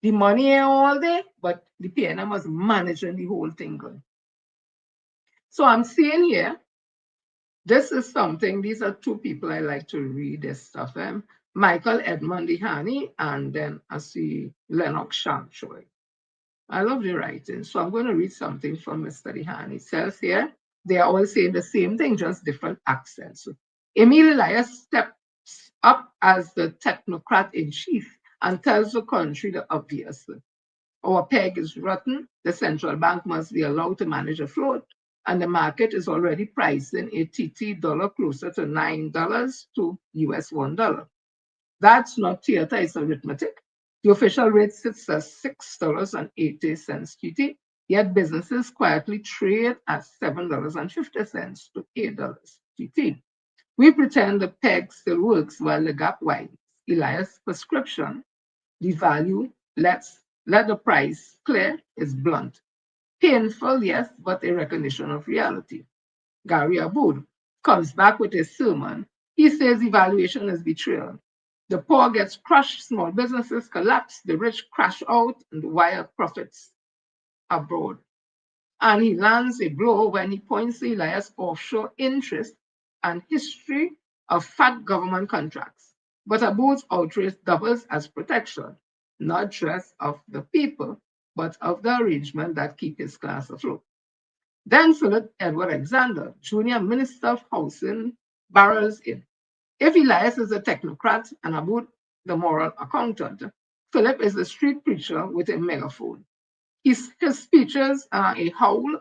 the money ain't all there, but the PNM was managing the whole thing good. So I'm seeing here, this is something, these are two people I like to read this stuff. Michael Edmond Dihani, and then I see Lennox Shamchoy. I love the writing, so I'm going to read something from Mr. Dihani. It says here, they are all saying the same thing, just different accents. So, Emil Elias steps up as the technocrat in chief and tells the country the obvious. Our peg is rotten, the central bank must be allowed to manage a float, and the market is already pricing a TT dollar closer to $9 to US $1. That's not theater, it's arithmetic. The official rate sits at $6.80 TT, yet businesses quietly trade at $7.50 to $8 TT. We pretend the peg still works while the gap widens. Elias' prescription, the value, let the price clear, is blunt. Painful, yes, but a recognition of reality. Gary Aboud comes back with his sermon. He says evaluation is betrayal. The poor gets crushed, small businesses collapse, the rich crash out, and wire profits abroad. And he lands a blow when he points to Elias' offshore interest and history of fat government contracts. But Aboud's outrage doubles as protection, not just of the people, but of the arrangement that keep his class afloat. Then Philip Edward Alexander, Junior Minister of Housing, barrels in. If Elias is a technocrat and Aboud the moral accountant, Philip is a street preacher with a megaphone. His speeches are a howl.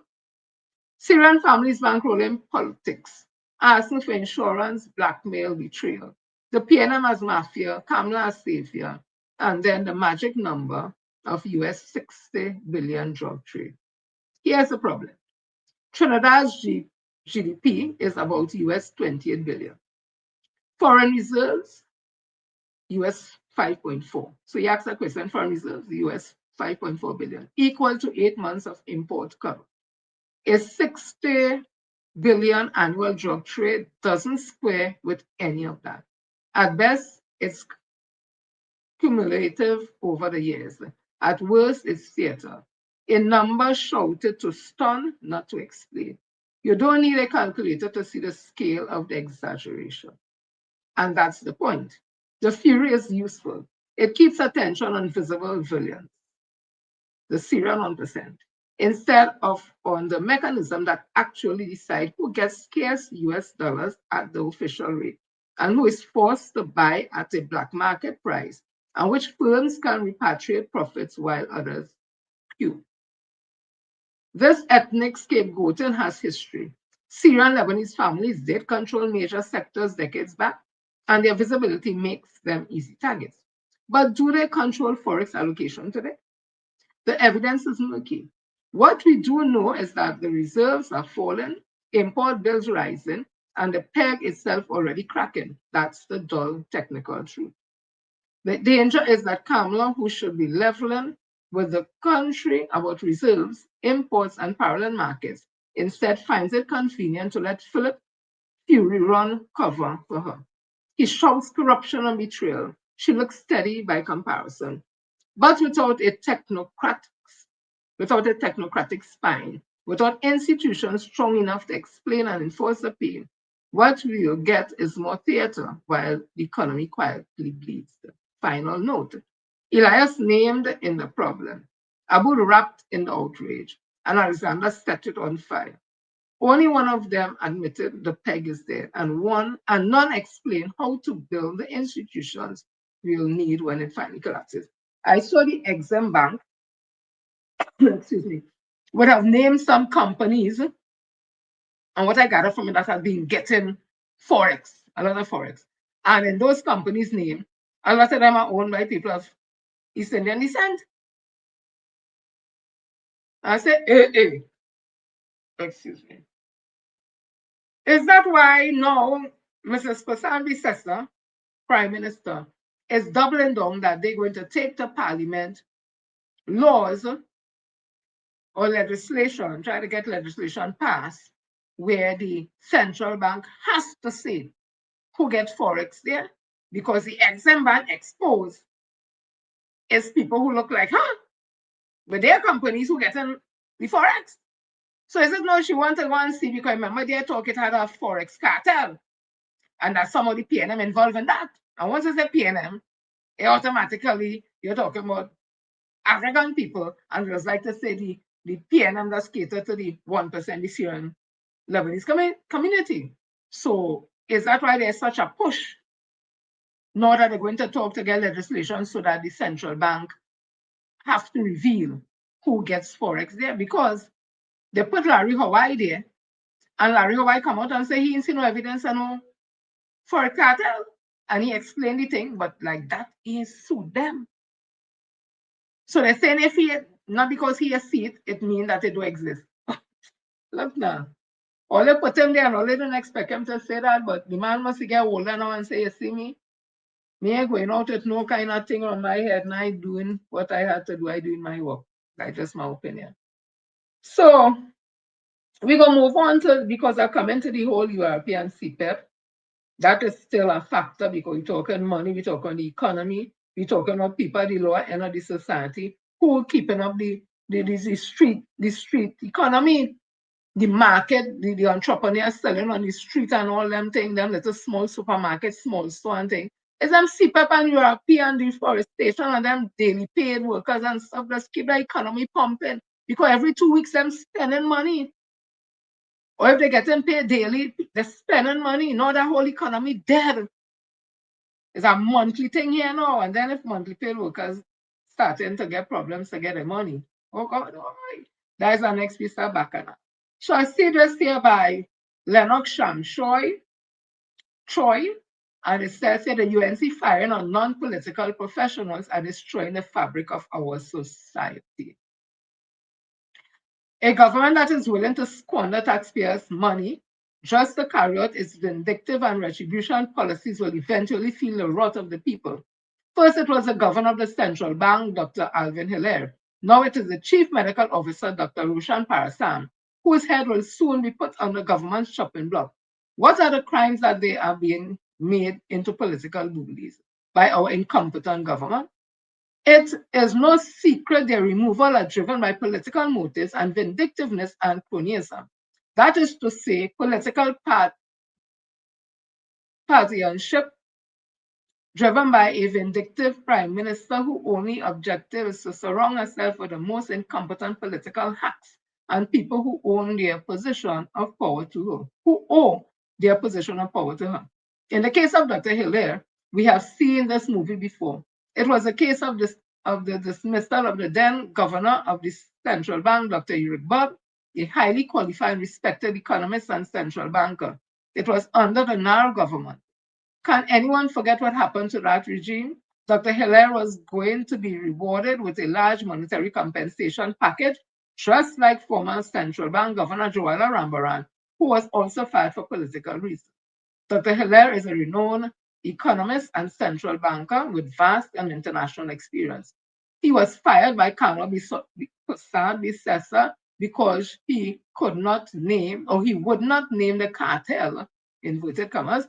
Syrian families bankrolling politics, asking for insurance, blackmail, betrayal. The PNM as mafia, Kamala as savior, and then the magic number of US 60 billion drug trade. Here's the problem. Trinidad's GDP is about US 28 billion. Foreign reserves, US 5.4. So you ask that question, foreign reserves, US 5.4 billion, equal to 8 months of import cover. A 60 billion annual drug trade doesn't square with any of that. At best, it's cumulative over the years. At worst, it's theater. A number shouted to stun, not to explain. You don't need a calculator to see the scale of the exaggeration. And that's the point. The fury is useful. It keeps attention on visible villains, the Syrian 1%, instead of on the mechanism that actually decide who gets scarce US dollars at the official rate. and who is forced to buy at a black market price, and which firms can repatriate profits while others queue. This ethnic scapegoating has history. Syrian Lebanese families did control major sectors decades back, and their visibility makes them easy targets. But do they control forex allocation today? The evidence is murky. What we do know is that the reserves are falling, import bills rising, and the peg itself already cracking. That's the dull technical truth. The danger is that Kamala, who should be leveling with the country about reserves, imports, and parallel markets, instead finds it convenient to let Philip Fury run cover for her. He shouts corruption and betrayal. She looks steady by comparison, but without a technocratic spine, without institutions strong enough to explain and enforce the pain, what we will get is more theater while the economy quietly bleeds. Final note. Elias named in the problem, Abu wrapped in the outrage, and Alexander set it on fire. Only one of them admitted the peg is there, and none explained how to build the institutions we'll need when it finally collapses. I saw the Exim Bank, excuse me, would have named some companies, and what I gathered from it that have been getting forex, a lot of forex. And in those companies' name, a lot of them are owned by people of East Indian descent. I said, excuse me. Is that why now Mrs. Pasambi Sessa, Prime Minister, is doubling down that they're going to take to Parliament laws or legislation, try to get legislation passed where the central bank has to say who gets forex there, because the Exim Bank exposed is people who look like her, but they're companies who get in the forex. So is it now she wants to go and see, because remember they talk it had a forex cartel, and that somebody PNM involved in that. And once it's a PNM, it automatically you're talking about African people, and just like to say the PNM that's catered to the 1% the Syrian Lebanese community. So is that why there's such a push? Now that they're going to talk to get legislation so that the central bank have to reveal who gets forex there, because they put Larry Hawaii there, and Larry Hawaii come out and say he ain't seen no evidence and no forex cartel, and he explained the thing, but like that he sued them. So they're saying if he not because he see it, it means that it don't exist. Look now. All they put him there and all they don't expect him to say that, but the man must get older now and say, you see me? Me ain't going out with no kind of thing on my head, and I doing what I had to do. I doing my work. That's just my opinion. So we're gonna move on to, because I come into the whole European CPEP. That is still a factor because we're talking money, we're talking the economy, we're talking about people at the lower end of the society who are keeping up the street economy, the market, the entrepreneurs selling on the street and all them things, them little small supermarkets, small store and things. It's them CPEP and European deforestation and them daily paid workers and stuff that keep the economy pumping, because every 2 weeks them spending money. Or if they're getting paid daily, they're spending money. Now the whole economy dead. It's a monthly thing here now. And then if monthly paid workers starting to get problems to get their money, oh God, oh my. That is our next piece of bacchanal. So I see this here by Lennox Shamshoy, Troy, and it says here the UNC firing on non-political professionals are destroying the fabric of our society. A government that is willing to squander taxpayers' money just to carry out its vindictive and retribution policies will eventually feel the wrath of the people. First, it was the governor of the central bank, Dr. Alvin Hilaire. Now it is the chief medical officer, Dr. Roshan Parasam, whose head will soon be put on the government's chopping block. What are the crimes that they are being made into political bullies by our incompetent government? It is no secret their removal are driven by political motives and vindictiveness and cronyism. That is to say, political partisanship driven by a vindictive prime minister whose only objective is to surround herself with the most incompetent political hacks and people who own their position of power to her, who owe their position of power to her. In the case of Dr. Hilaire, we have seen this movie before. It was a case of the dismissal of the then governor of the central bank, Dr. Eric Bob, a highly qualified and respected economist and central banker. It was under the Nara government. Can anyone forget what happened to that regime? Dr. Hilaire was going to be rewarded with a large monetary compensation package, just like former central bank governor Joella Rambaran, who was also fired for political reasons. Dr. Hilaire is a renowned economist and central banker with vast and international experience. He was fired by Kamala Prasad Bissessa because he could not name, or he would not name the cartel, inverted commas,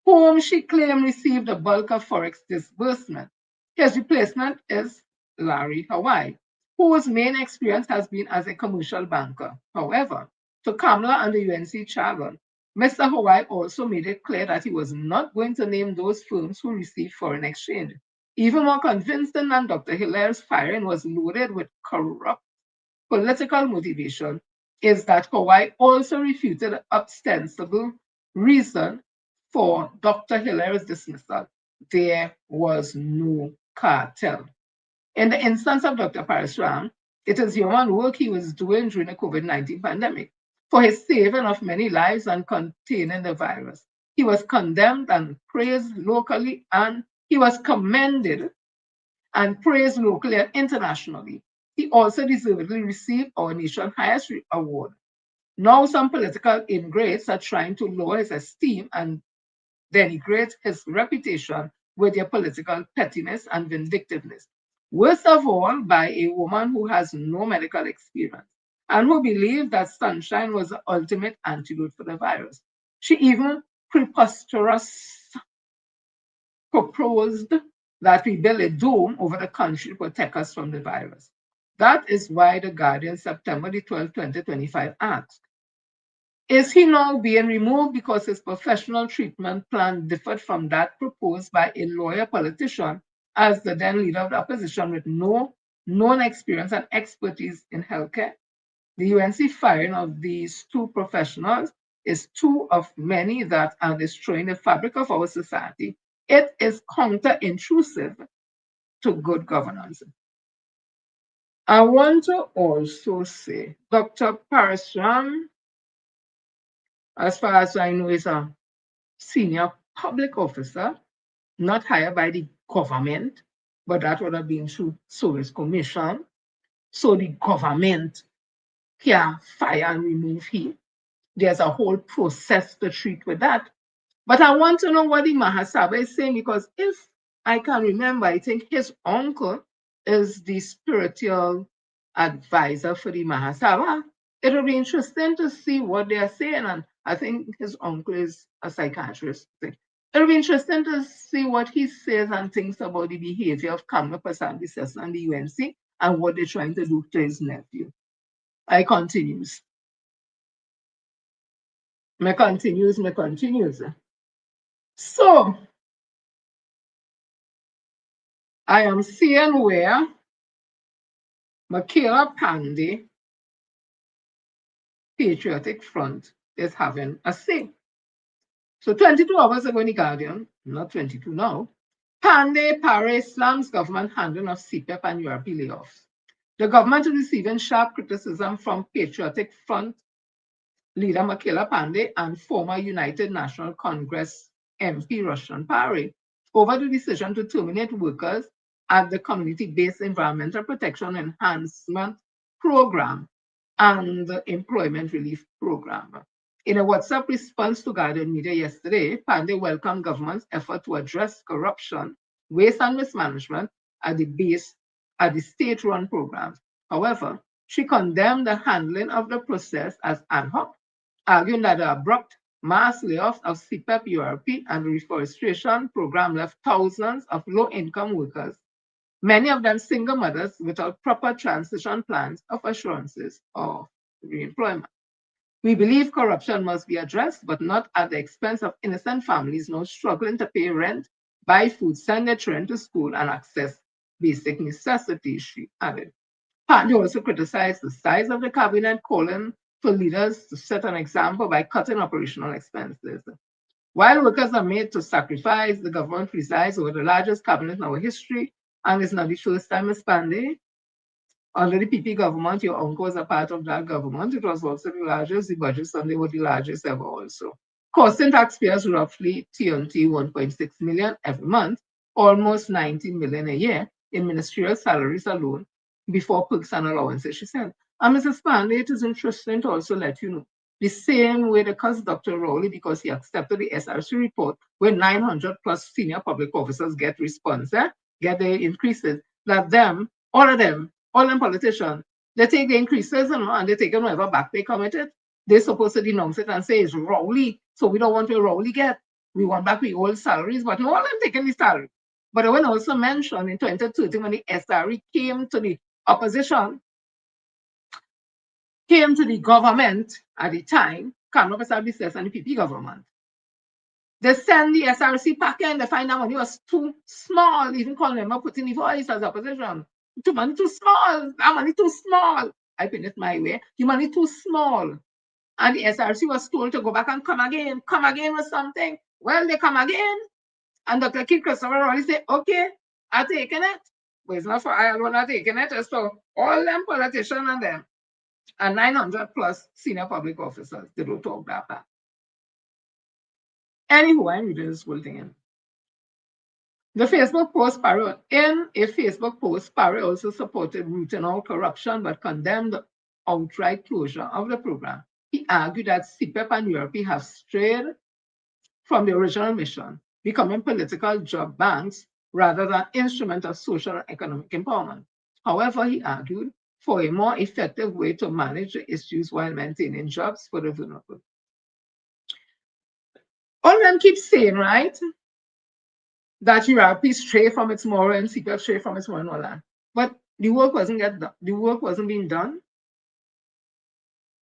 whom she claimed received the bulk of forex disbursement. His replacement is Larry Hawaii, whose main experience has been as a commercial banker. However, to Kamala and the UNC chairman, Mr. Hawaii also made it clear that he was not going to name those firms who received foreign exchange. Even more convincing than Dr. Hilaire's firing was loaded with corrupt political motivation is that Hawaii also refuted the ostensible reason for Dr. Hilaire's dismissal. There was no cartel. In the instance of Dr. Parasram, it is human work he was doing during the COVID-19 pandemic for his saving of many lives and containing the virus. He was condemned and praised locally, and he was commended and praised locally and internationally. He also deservedly received our nation's highest award. Now some political ingrates are trying to lower his esteem and denigrate his reputation with their political pettiness and vindictiveness. Worst of all, by a woman who has no medical experience and who believed that sunshine was the ultimate antidote for the virus. She even preposterous proposed that we build a dome over the country to protect us from the virus. That is why the Guardian, September the 12th, 2025 asked, is he now being removed because his professional treatment plan differed from that proposed by a lawyer politician as the then leader of the opposition with no known experience and expertise in healthcare? The UNC firing of these two professionals is two of many that are destroying the fabric of our society. It is counter-intrusive to good governance. I want to also say Dr. Parasram, as far as I know, is a senior public officer, not hired by the government, but that would have been through Service Commission. So the government can fire and remove him. There's a whole process to treat with that. But I want to know what the Mahasabha is saying, because if I can remember, I think his uncle is the spiritual advisor for the Mahasabha. It will be interesting to see what they are saying. And I think his uncle is a psychiatrist. It'll be interesting to see what he says and thinks about the behavior of Kamala Prasad Bissessa and the UNC and what they're trying to do to his nephew. I continues. Me continues. So, I am seeing where Michaela Pandey, Patriotic Front, is having a say. So 22 hours ago in the Guardian, not 22 now, Pandey parades Islam's government handling of CPEP and URP layoffs. The government is receiving sharp criticism from Patriotic Front leader Michaela Pandey and former United National Congress MP Russian Pare over the decision to terminate workers at the Community-Based Environmental Protection Enhancement Program and the Employment Relief Program. In a WhatsApp response to Guardian Media yesterday, Pandey welcomed government's effort to address corruption, waste and mismanagement at the state-run programs. However, she condemned the handling of the process as ad hoc, arguing that the abrupt mass layoffs of CPEP, URP, and the reforestation program left thousands of low-income workers, many of them single mothers, without proper transition plans of assurances of reemployment. We believe corruption must be addressed, but not at the expense of innocent families now struggling to pay rent, buy food, send their children to school, and access basic necessities, she added. Pandey also criticized the size of the cabinet, calling for leaders to set an example by cutting operational expenses. While workers are made to sacrifice, the government presides over the largest cabinet in our history, and it's not the first time it's Pandey. Under the PP government, your uncle was a part of that government. It was also the largest. The budgets on they were the largest ever also. Costing taxpayers roughly TNT 1.6 million every month, almost 19 million a year in ministerial salaries alone, before perks and allowances, she said. And Mrs. Pandey, it is interesting to also let you know, the same way they cussed Dr. Rowley because he accepted the SRC report where 900 plus senior public officers get response, get the increases, that them, all them politicians, they take the increases and they take whatever back they committed. They're supposed to denounce it and say it's Rowley, so we don't want to Rowley get. We want back the old salaries, but no one taking the salary. But I want to also mention in 2013 when the SRE came to the opposition, came to the government at the time, Canada Services and the PP government. They send the SRC back in, they find out money was too small, even calling them up, putting the voice as opposition. The money too small, that money too small. I put it my way. The money too small. And the SRC was told to go back and come again with something. Well, they come again. And Dr. Keith Christopher Rowley said, okay, I'm taking it. But it's not for I alone, I'm taking it. It's for all them politicians and them. And 900 plus senior public officers. They don't talk that back. Anywho, I'm reading this whole thing. The Facebook post, in a Facebook post, Parry also supported rooting out corruption but condemned the outright closure of the program. He argued that CPEP and URP have strayed from the original mission, becoming political job banks rather than instruments of social and economic empowerment. However, he argued for a more effective way to manage the issues while maintaining jobs for the vulnerable. All of them keep saying, right, that URP strayed from its moral and CPEP strayed from its moral and all that. But the work wasn't get done. The work wasn't being done.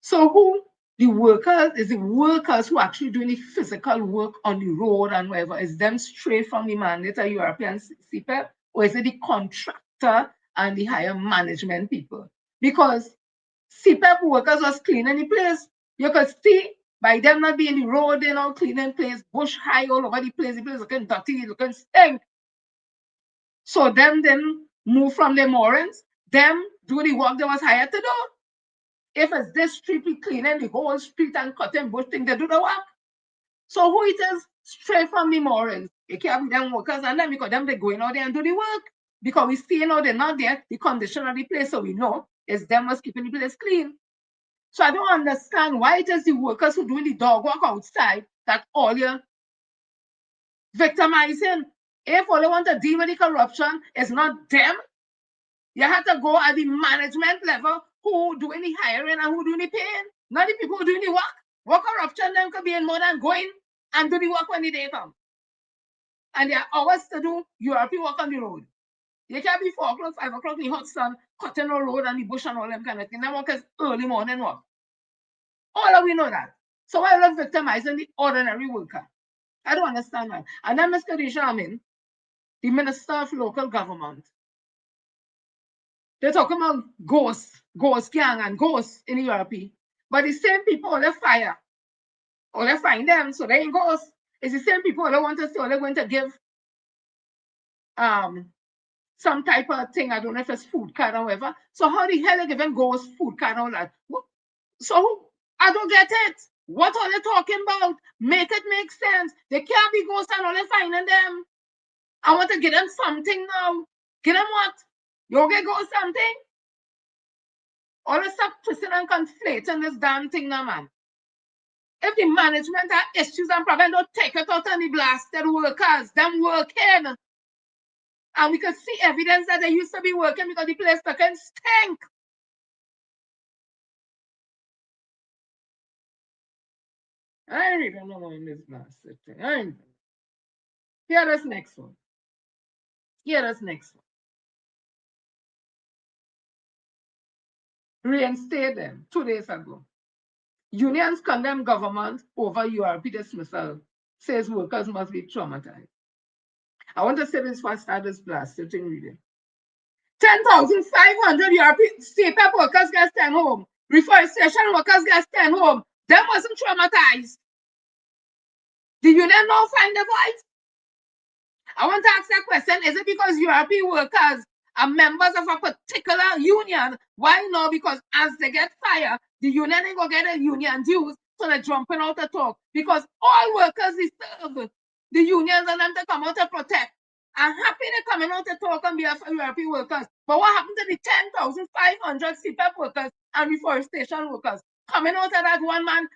So who the workers is the workers who actually doing the physical work on the road and whatever, is them straight from the mandate of URP and CPEP, or is it the contractor and the higher management people? Because CPEP workers was cleaning the place. You could see by them not being the road, they not cleaning place, bush high all over the place looking dirty, looking stink. So them then move from their moorings, them do the work they was hired to do. If it's this street, we cleaning the whole street and cutting bush thing, they do the work. So who it is straight from the moorings? You can't be them workers and them because them they going out there and do the work. Because we see now they're not there, the condition of the place, so we know it's them was keeping the place clean. So I don't understand why it is the workers who doing the dog work outside that all you're victimizing. If all they want to deal with the corruption is not them, you have to go at the management level who doing the hiring and who doing the paying, not the people who doing the work. Work corruption them could be in more than going and do the work when the day comes. And there are hours to do URP work on the road. You can't be 4 o'clock, 5 o'clock in the hot sun, cutting the road and the bush and all them kind of thing. That work is early morning work. All of we know that. So why are we victimizing the ordinary worker? I don't understand that. And then Mr. Dejamin, the Minister of Local Government, they're talking about ghost gang and ghosts in the URP. But the same people they fire, or they find them, so they ain't ghosts. It's the same people they want to say, or they're going to give some type of thing. I don't know if it's food card or whatever. So how the hell are they giving ghosts food card and all that? So I don't get it. What are they talking about? Make it make sense. They can't be ghosts and all they finding them. I want to give them something now. Give them what? You get ghost something? All the stop twisting and conflating this damn thing now, man. If the management have issues and problems, don't take it out on the blasted workers. Them working. And we can see evidence that they used to be working because the place can stink. I really don't know in this blasted thing. Here is next one. Reinstate them 2 days ago. Unions condemn government over URP dismissal, says workers must be traumatized. I want to say this first start this blasted thing reading. 10,500 URP CPEP workers get sent home. Reforestation workers get sent home. Them wasn't traumatized. The union now find the voice. I want to ask that question. Is it because European workers are members of a particular union? Why no? Because as they get fired, the union ain't gonna get a union dues, so they're jumping out to talk. Because all workers deserve the unions and them to come out to protect. I'm happy they're coming out to talk on behalf of European workers. But what happened to the 10,500 CPEP workers and reforestation workers? Coming out of that one man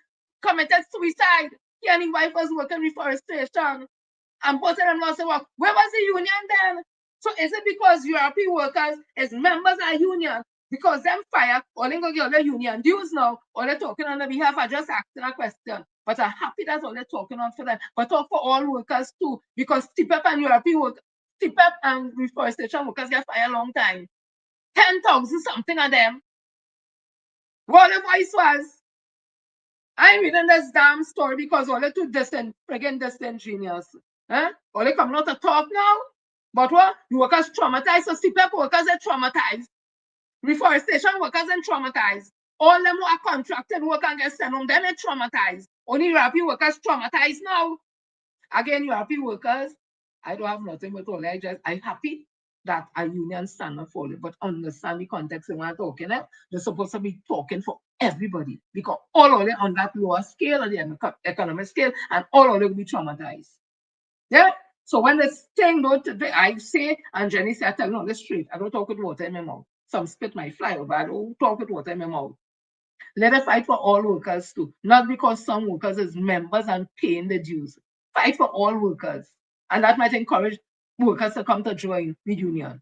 committed suicide. He and his wife was working reforestation. And both of them lost their work. Where was the union then? So is it because European workers is members of a union? Because them fire, or they go get the union dues now, or they're talking on the behalf. I just asked a question. But I'm happy that's all they're talking on for them. But talk for all workers too, because CPEP and European workers, CPEP and reforestation workers get fired a long time. 10,000 something of them. What the voice was? I'm reading this damn story because all they too friggin' disingenuous. Huh? All they come out to talk now. But what? The workers traumatized. So CPEP workers are traumatized. Reforestation workers are traumatized. All them who are contracted work and get sent home, them are traumatized. Only European workers traumatized now. Again, European workers, I don't have nothing but all. I'm happy that a union stand up for it, but understand the context they want talking at. They're supposed to be talking for everybody because all of them on that lower scale of the economic scale, and all of them will be traumatized. Yeah. So when this thing I say, and Jenny said, I tell you on the street, I don't talk with water in my mouth. Some spit my fly over, I don't talk with water in my mouth. Let us fight for all workers too. Not because some workers is members and paying the dues. Fight for all workers. And that might encourage workers to come to join the union.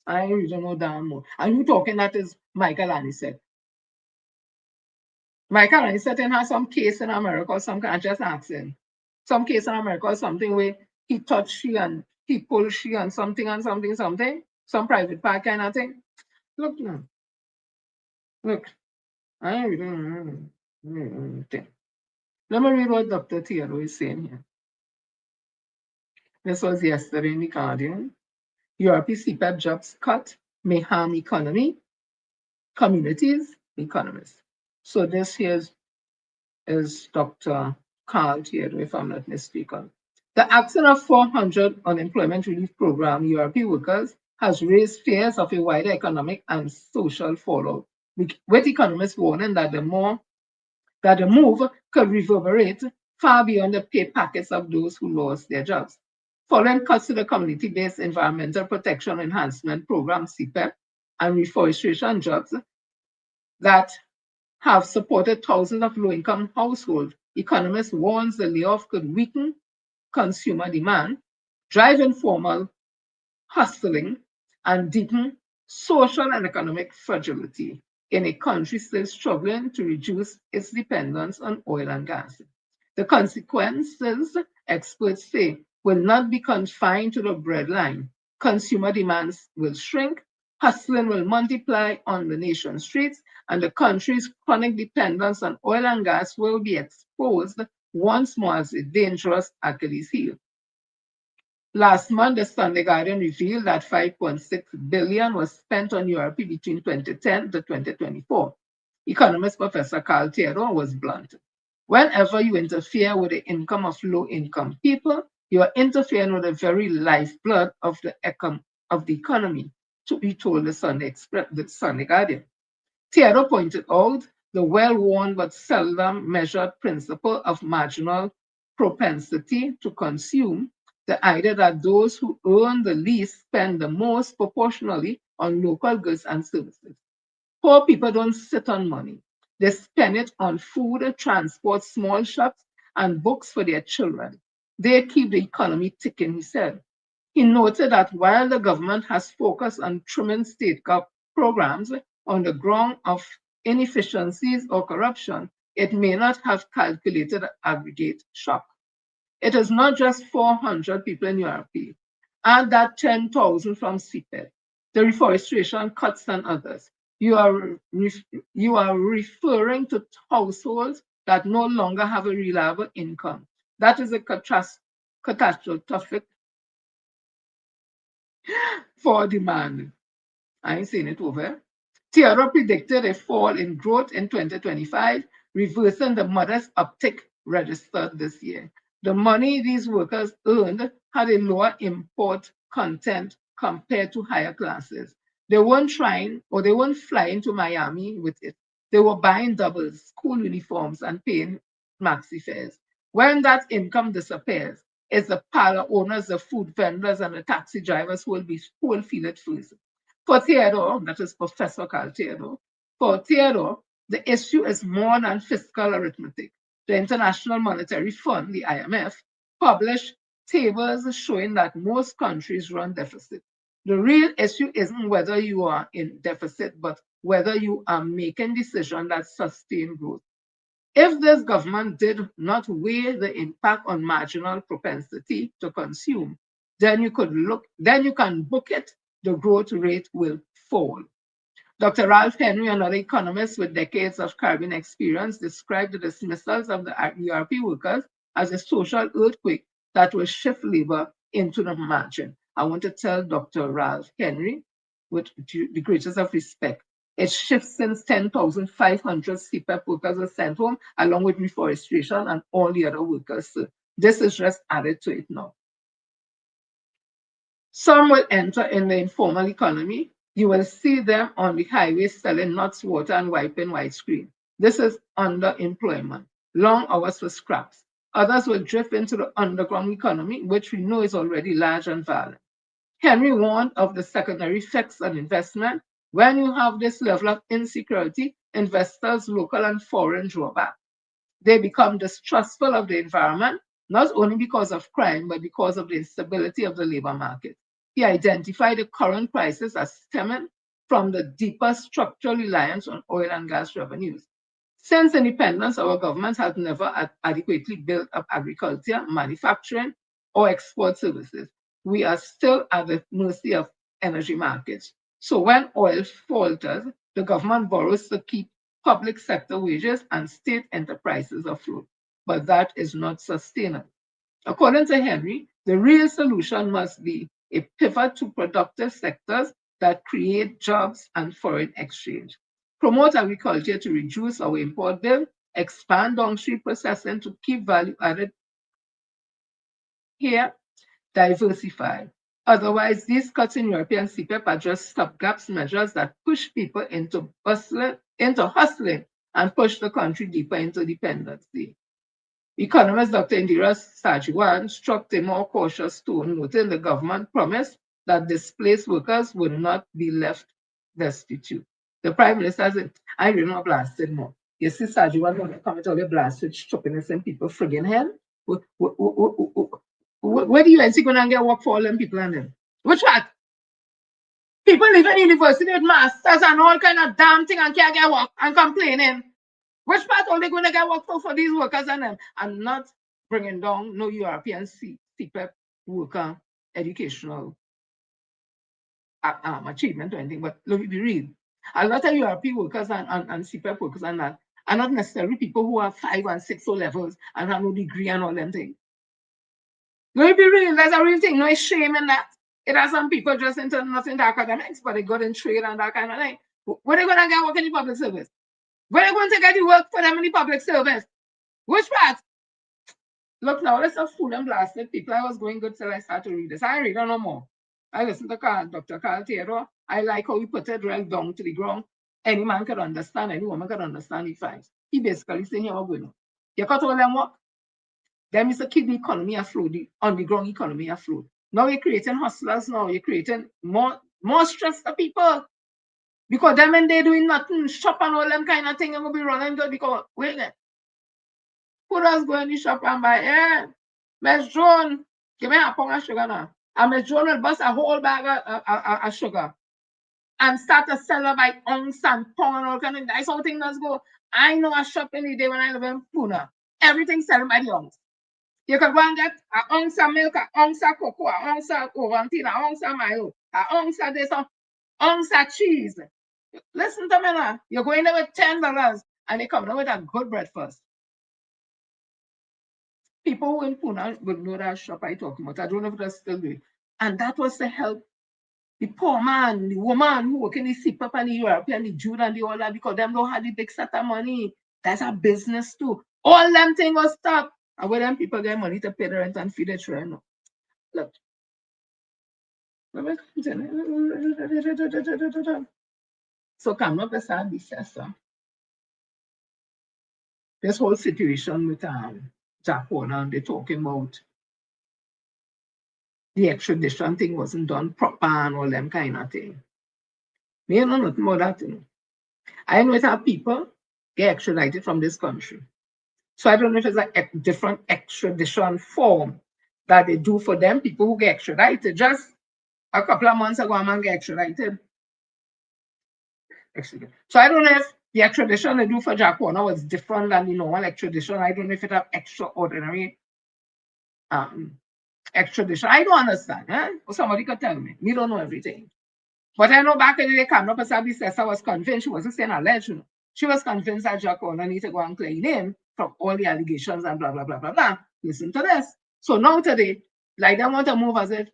I really don't know damn more. And you talking that is Michael Anisette. Michael Anisette has some case in America or something. I just asking. Some case in America or something where he touched she and he pulled she and something. Some private part kind of thing. Look now. Look. I really don't know. Let me read what Dr. Theodore is saying here. This was yesterday in the Guardian. European CPEP jobs cut may harm economy, communities, economists. So this here is Dr. Carl Theodore, if I'm not mistaken. The action of 400 unemployment relief program European workers has raised fears of a wider economic and social fallout, with economists warning that the move could reverberate far beyond the pay packets of those who lost their jobs. Following cuts to the community-based environmental protection enhancement program, CPEP, and reforestation jobs that have supported thousands of low-income households, economists warn the layoff could weaken consumer demand, drive informal hustling, and deepen social and economic fragility in a country still struggling to reduce its dependence on oil and gas. The consequences, experts say, will not be confined to the breadline. Consumer demands will shrink, hustling will multiply on the nation's streets, and the country's chronic dependence on oil and gas will be exposed once more as a dangerous Achilles heel. Last month, the Sunday Guardian revealed that $5.6 billion was spent on Europe between 2010 to 2024. Economist Professor Carl Theodore was blunt. Whenever you interfere with the income of low-income people, you are interfering with the very lifeblood of the economy, he told the Sunday Guardian. Theodore pointed out the well-worn but seldom measured principle of marginal propensity to consume, the idea that those who earn the least spend the most proportionally on local goods and services. Poor people don't sit on money. They spend it on food, transport, small shops, and books for their children. They keep the economy ticking, he said. He noted that while the government has focused on trimming state programs on the ground of inefficiencies or corruption, it may not have calculated aggregate shock. It is not just 400 people in Europe. Add that 10,000 from CPEP, the reforestation cuts and others. You are referring to households that no longer have a reliable income. That is a catastrophic for demand. I ain't saying it over. Theodore predicted a fall in growth in 2025, reversing the modest uptick registered this year. The money these workers earned had a lower import content compared to higher classes. They weren't trying or they weren't flying to Miami with it. They were buying doubles, school uniforms, and paying maxi fares. When that income disappears, it's the parlor owners, the food vendors, and the taxi drivers who will feel it first. For Theodore, that is Professor Carl Theodore, for Theodore, the issue is more than fiscal arithmetic. The International Monetary Fund, the IMF, published tables showing that most countries run deficit. The real issue isn't whether you are in deficit, but whether you are making decisions that sustain growth. If this government did not weigh the impact on marginal propensity to consume, then you can book it, the growth rate will fall. Dr. Ralph Henry, another economist with decades of Caribbean experience, described the dismissals of the URP workers as a social earthquake that will shift labor into the margin. I want to tell Dr. Ralph Henry, with the greatest of respect, it shifts since 10,500 CPEP workers were sent home, along with reforestation and all the other workers. This is just added to it now. Some will enter in the informal economy. You will see them on the highway selling nuts, water, and wiping widescreen. This is underemployment, long hours for scraps. Others will drift into the underground economy, which we know is already large and violent. Henry warned of the secondary effects on investment. When you have this level of insecurity, investors, local and foreign, draw back. They become distrustful of the environment, not only because of crime, but because of the instability of the labor market. He identified the current crisis as stemming from the deeper structural reliance on oil and gas revenues. Since independence, our government has never adequately built up agriculture, manufacturing, or export services. We are still at the mercy of energy markets. So when oil falters, the government borrows to keep public sector wages and state enterprises afloat. But that is not sustainable. According to Henry, the real solution must be a pivot to productive sectors that create jobs and foreign exchange. Promote agriculture to reduce our import bill, expand downstream processing to keep value added here, diversify. Otherwise, these cuts in European CPEP are just stopgap measures that push people into hustling and push the country deeper into dependency. Economist Dr. Indira Sajiwan struck a more cautious tone, noting the government promised that displaced workers would not be left destitute. The Prime Minister said, I really not blasted more. You see, Sajiwan want to come and tell you blasted, stupidness and people friggin' hell. Where do you think you're going to get work for all them people and them? Which part? People leaving university with masters and all kind of damn thing and can't get work and complaining. Which part are they going to get work for these workers and them? And not bringing down no European CPEP worker educational achievement or anything. But let me be real. A lot of European workers and CPEP workers and that are not necessarily people who have 5 and 6 O levels and have no degree and all them things. Let me be real. There's a real thing. No shame in that. It has some people just not into academics, but they got in trade and that kind of thing. Where are they going to get work in the public service? Where are they going to get the work for them in the public service? Which part? Look now, let's not fool and blasted people. I was going good till I started to read this. I read no more. I listen to Dr. Carl Theodore. I like how he put it right down to the ground. Any man could understand, any woman could understand the facts. He basically saying here, you got all them work. Them is to keep the economy afloat, the underground economy afloat. Now you're creating hustlers now, you're creating more stress to people. Because them and they doing nothing, shop and all them kind of thing, and will be running good because wait a who does go in the shop and buy, Miss Joan, give me a pound of sugar now. And Miss Joan will bust a whole bag of sugar and start to sell her by ounce and pound and all kind of that's how things go. I know a shop in the day when I live in Pune. Everything selling by the ounce. You can go and get an ounce of milk, an ounce of cocoa, an ounce of Ovaltine, an ounce of Milo, an ounce of this, an ounce of cheese. Listen to me now. You're going there with $10 and they come there with a good breakfast. People who in Pune would know that shop I talking about. I don't know if that's still doing. And that was to help the poor man, the woman who work in the CPEP and the European, the Jew and the all that because them don't have the big set of money. That's a business too. All them things was stopped. And where them people get money to pay the rent and feed their children. Look. So come up with this whole situation with Jack Warner, they're talking about the extradition thing wasn't done proper and all them kind of thing. Me know nothing about that thing. I know it have people get extradited from this country. So I don't know if it's a different extradition form that they do for them, people who get extradited. Just a couple of months ago, a man get extradited. So I don't know if the extradition they do for Jack Warner was different than the normal extradition. I don't know if it have extraordinary extradition. I don't understand. Or somebody could tell me. Me don't know everything. But I know back in the day, Kamala Persad was convinced, she wasn't saying alleged. She was convinced that Jack Warner need to go and clear him from all the allegations and blah, blah, blah, blah, blah. Listen to this. So now today, like they want to move as if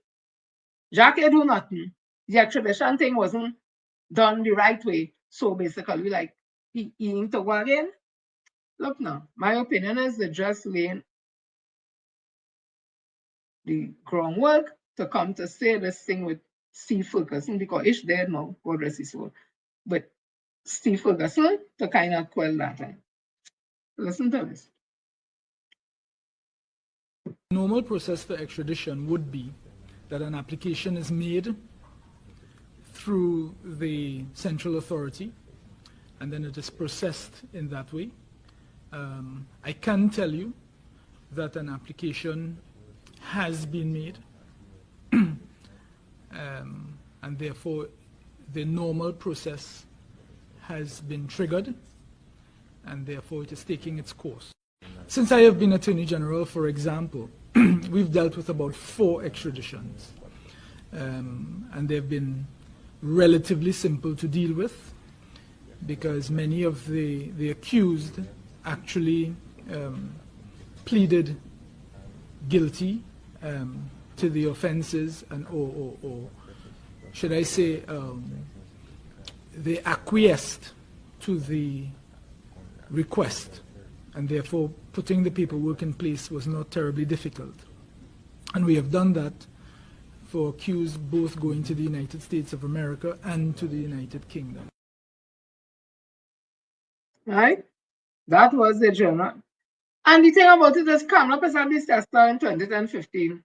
Jack do nothing. The extradition thing wasn't done the right way. So basically, like, he need to go again. Look now, my opinion is they're just laying the groundwork to come to say this thing with Steve Ferguson, because it's dead now, God rest his soul. But Steve Ferguson to kind of quell that time. Listen to this. Normal process for extradition would be that an application is made through the central authority, and then it is processed in that way. I can tell you that an application has been made, and therefore the normal process has been triggered, and therefore it is taking its course. Since I have been Attorney General, for example, we've dealt with about 4 extraditions, and they've been relatively simple to deal with because many of the accused actually pleaded guilty to the offenses, and or should I say they acquiesced to the request, and therefore putting the paperwork in place was not terribly difficult. And we have done that for accused both going to the United States of America and to the United Kingdom. Right? That was the journal. And the thing about it is, Kamala Persad disaster in 2015,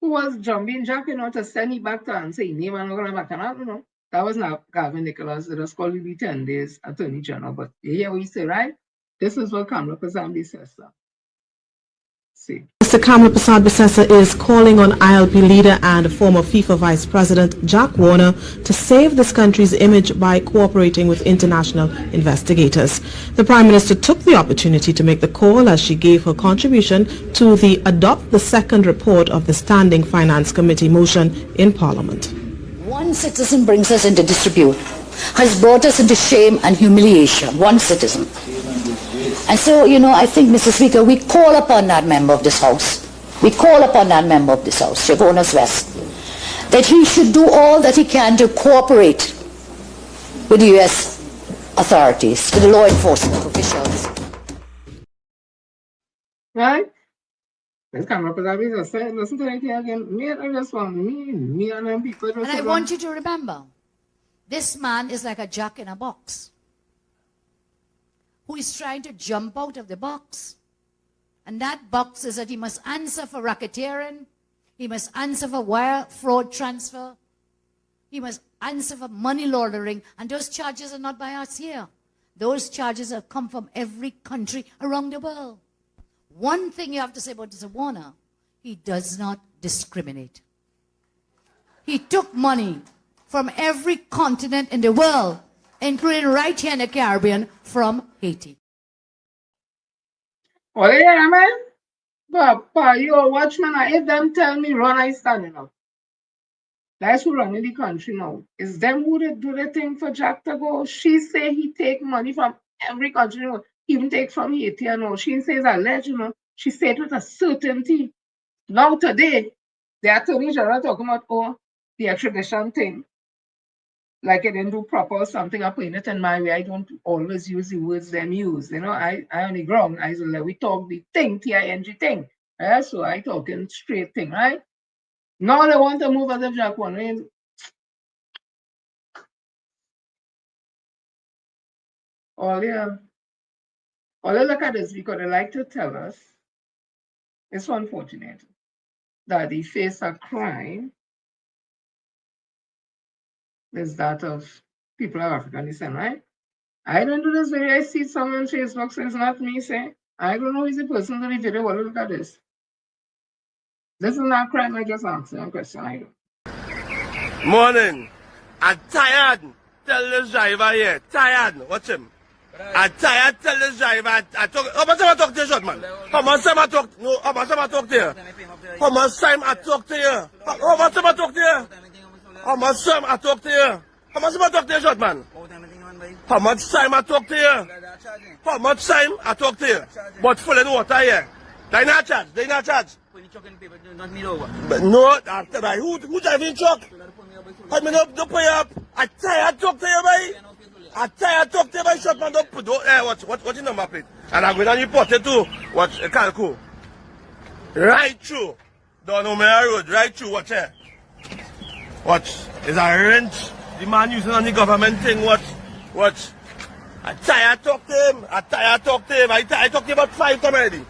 who was jumping Jack, to send it back to and say, name and going back and that was not Gavin Nicholas. It was called the 10 days Attorney General. But you hear what you say, right? This is what Kamala Persad disaster. See. Mr. Kamala Persad Bissessa is calling on ILP leader and former FIFA Vice President Jack Warner to save this country's image by cooperating with international investigators. The Prime Minister took the opportunity to make the call as she gave her contribution to the Adopt the Second report of the Standing Finance Committee motion in Parliament. One citizen brings us into dispute, has brought us into shame and humiliation. One citizen. And so, I think, Mr. Speaker, we call upon that member of this House, Chagonas West, that he should do all that he can to cooperate with the U.S. authorities, with the law enforcement officials. Right? This Kamala Persad said, listen to it again. Me and them people. And I want you to remember, this man is like a jack in a box, who is trying to jump out of the box. And that box is that he must answer for racketeering, he must answer for wire fraud transfer, he must answer for money laundering, and those charges are not by us here. Those charges have come from every country around the world. One thing you have to say about Mr. Warner, he does not discriminate. He took money from every continent in the world, including right here in the Caribbean, from Haiti. Oh, yeah, man. Papa, you watchman, if them tell me run, I standing up. That's who running the country now. Is them who they do the thing for Jack to go? She say he take money from every country, even take from Haiti, She says alleged, She said with a certainty. Now today, the Attorney General talking about, the extradition thing. like I didn't do proper or something, I put it in my way. I don't always use the words them use. You know, I on the ground, I say, we talk the thing, T-I-N-G thing. So I talking straight thing, right? Now they want to move as if Jack one. All you look at this because they like to tell us it's unfortunate that they face a crime is that of people of African descent, right? I don't do this video. I see someone on Facebook says not me, say. I don't know who's the person to the video. Well, look at this. This is not crime. I just answered a question. I don't. Morning. I'm tired. Tell this driver here. Tired. Watch him. I'm tired. Tell this driver. I talk. How much time I talk to you, short man? How much time I talk? No. How much time I talk to you? How much time I talk to you? How much time I talk to you? How much time I talk to you? How much time I talk to you, short man? How much time I talk to you? How much time I talk to you? But full in water here. They not charge. They not charge. But no, after that, who driving truck? I mean, don't pay up. I tired talk to you, boy. I tired talk to you, boy. Short man, don't put. What's your number plate? And I'm going to report it to what Calco. Right through. Down Omea Road, right through. Watch here. Watch. Is a wrench. The man using on the government thing. Watch. I tired talk to him. I talk to him about 5 times already.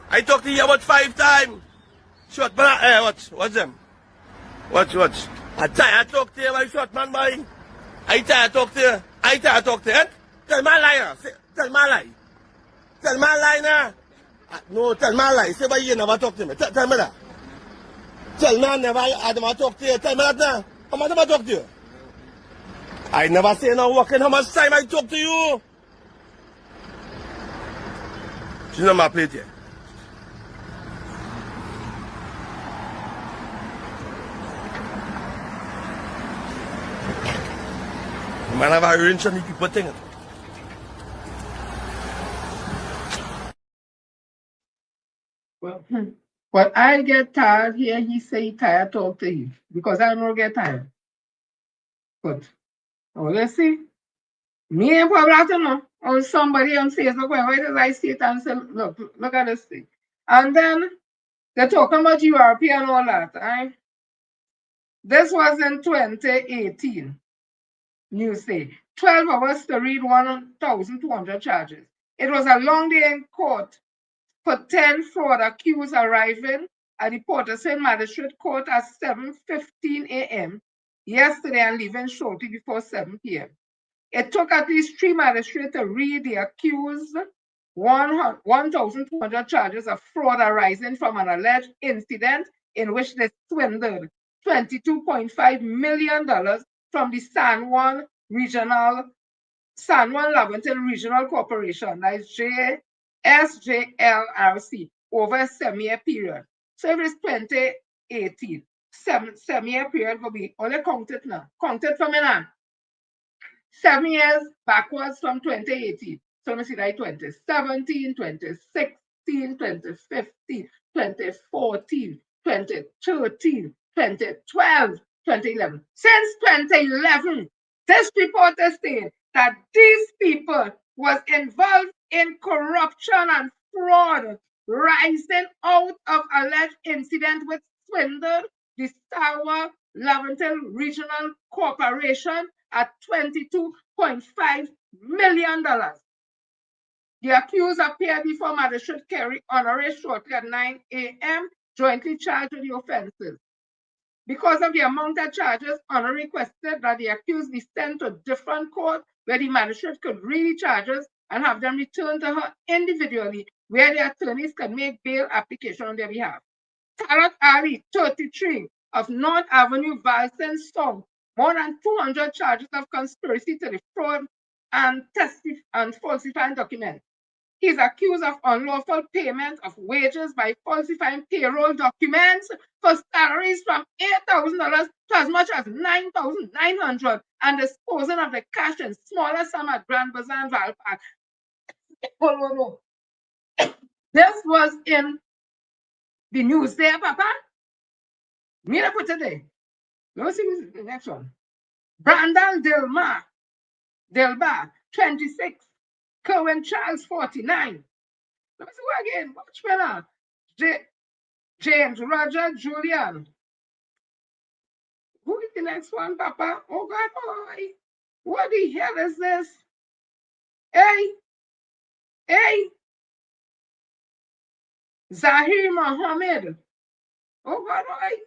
I talked to you about 5 times. Short man, watch them. Watch. I talk to him, I short man, boy. I talk to you. Tell my lie, tell my lie. Tell my lie now. No, tell my lie. Say why you never talk to me. Tell me that. Tell me I never talk to you. Tell me that now. How much have I talk to you? I never say no working. How much time I talk to you? She's not my plate yet. Man have a wrench on the people thing. Well, but I get tired here. He say he tired talk to you because I don't get tired. But let's see. Me ain't probably know. Or somebody on Facebook, why does I see it and say, look at this thing. And then they're talking about Europe and all that. Right? This was in 2018. News say 12 hours to read 1,200 charges. It was a long day in court for 10 fraud accused arriving at the Port of St. Magistrate Court at 7:15 a.m. yesterday and leaving shortly before 7 p.m. It took at least 3 magistrates to read the accused 1,200 charges of fraud arising from an alleged incident in which they swindled $22.5 million from the San Juan Laventon Regional Corporation, that is SJLRC, over a 7-year period. So if it's 2018, 7-year period will be, only count it now. Count it for me now. 7 years backwards from 2018. So let me see that 2017, 2016, 2015, 2014, 2013, 2012, 2011. Since 2011, this report is saying that these people was involved in corruption and fraud rising out of alleged incident with swindle, the Sour Laventon Regional Corporation at $22.5 million. The accused appeared before Magistrate Kerry Honoré shortly at 9 a.m., jointly charged with the offenses. Because of the amount of charges, Honoré requested that the accused be sent to a different court where the magistrate could read the charges and have them returned to her individually, where the attorneys could make bail application on their behalf. Tarat Ali, 33, of North Avenue, Valson, South, more than 200 charges of conspiracy to defraud and falsifying documents. He is accused of unlawful payment of wages by falsifying payroll documents for salaries from $8,000 to as much as $9,900 and disposing of the cash in smaller sum at Grand Bazaar and Val Park. This was in the news there, Papa. Me to put it there. Let's see the next one. Brandon Delba, 26. Kerwin Charles, 49. Let me see what again. Watch me now. James Roger Julian. Who is the next one, Papa? Oh, God, boy. What the hell is this? Hey. Zahir Mohammed. Oh, God, boy.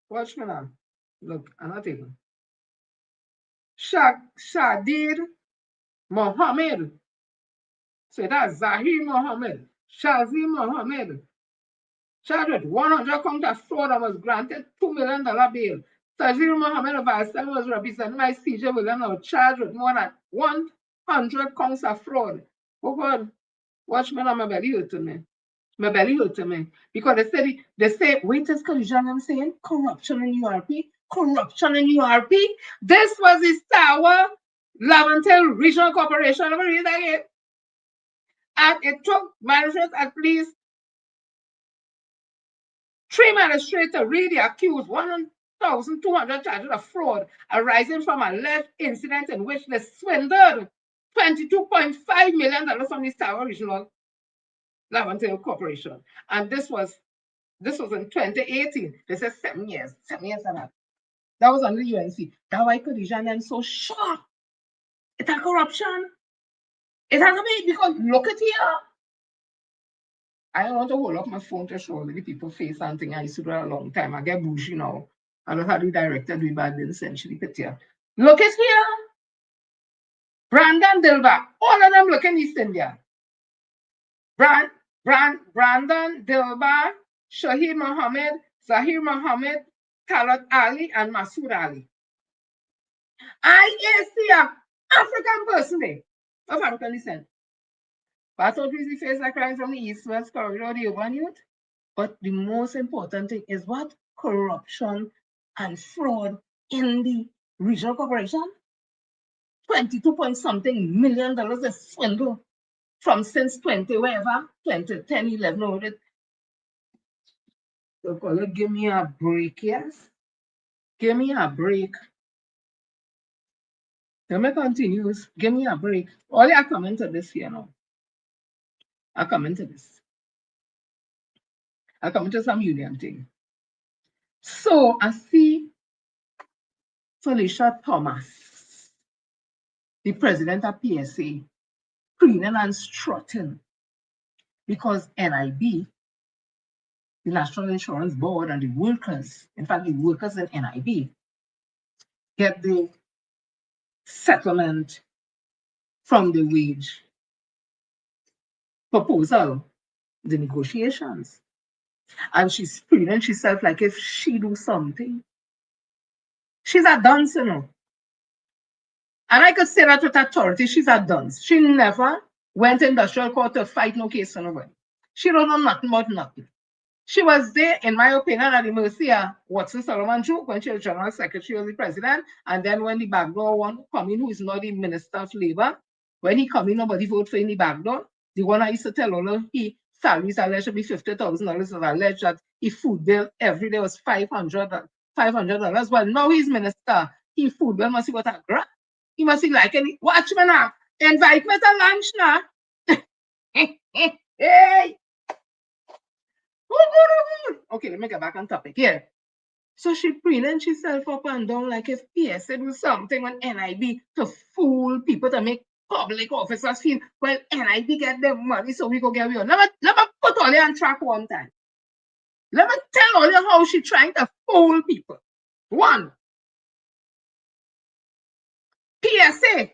Watch me now. Look, I'm not even. Shadir Mohammed. So that's Zahir Mohammed. Shazir Mohammed. Charged with 100 count of fraud and was granted $2 million bail. Shazir Mohammed of Aston was represented by CJ Williams now charged with more than 100 counts of fraud. Oh God, watch me now, my belly hurt to me. My belly hurt to me. Because they say, wait, is collusion, I'm saying, corruption in URP, corruption in URP. This was the Tower Lavantel Regional Corporation. Let me read that again. And it took managers at least 3 magistrates to read the accused 1,200 charges of fraud arising from an alleged incident in which they swindled $22.5 million from the Tower Regional Lavantel Corporation. And this was in 2018. They said 7 years. 7 years and that. That was under the UNC. That's why Khadija and so sure. It's a corruption. It has to be because look at here. I don't want to hold up my phone to show the people face something I used to do a long time. I get bougie now. I don't have the director do bad in essentially picture. Look at here. Brandon Dilba. All of them look in East India. Brandon Dilba, Shahid Mohammed, Zahir Mohammed, Talat Ali, and Masood Ali. I see an African person there of African descent. But I the face like crime from the East-West corridor, the urban youth. But the most important thing is what? Corruption and fraud in the regional corporation. 22 point something million dollars is swindle from since 20, wherever, 2010, 11, or it. So call it, give me a break, yes? Give me a break. Let me continue. Give me a break. All I come into this here now. I come into this. I come into some union thing. So I see Felicia Thomas, the president of PSA, preening and strutting because NIB, the National Insurance Board, and the workers, in fact, the workers in NIB, get the settlement from the wage proposal, the negotiations. And she's preening herself like if she do something. She's a dunce, you know. And I could say that with authority, she's a dunce. She never went to industrial court to fight no case on her way. She don't know nothing about nothing. She was there, in my opinion, at the mercy of Watson Solomon joke when she was General Secretary of the President. And then when the backdoor one come in, who is not the Minister of Labor, when he come in, nobody vote for in the backdoor. The one I used to tell all he salaries alleged to be $50,000 is alleged that his food bill every day was $500. Well, now he's minister. His food bill must be got a grant. He must be like any watch me now. Invite me to lunch now. Hey. Okay, let me get back on topic here. So she preening herself up and down like if PSA do something on NIB to fool people to make public officers feel, well, NIB get their money, so we go get rid of. Let me put all you on track one time. Let me tell all you how she trying to fool people. One, PSA,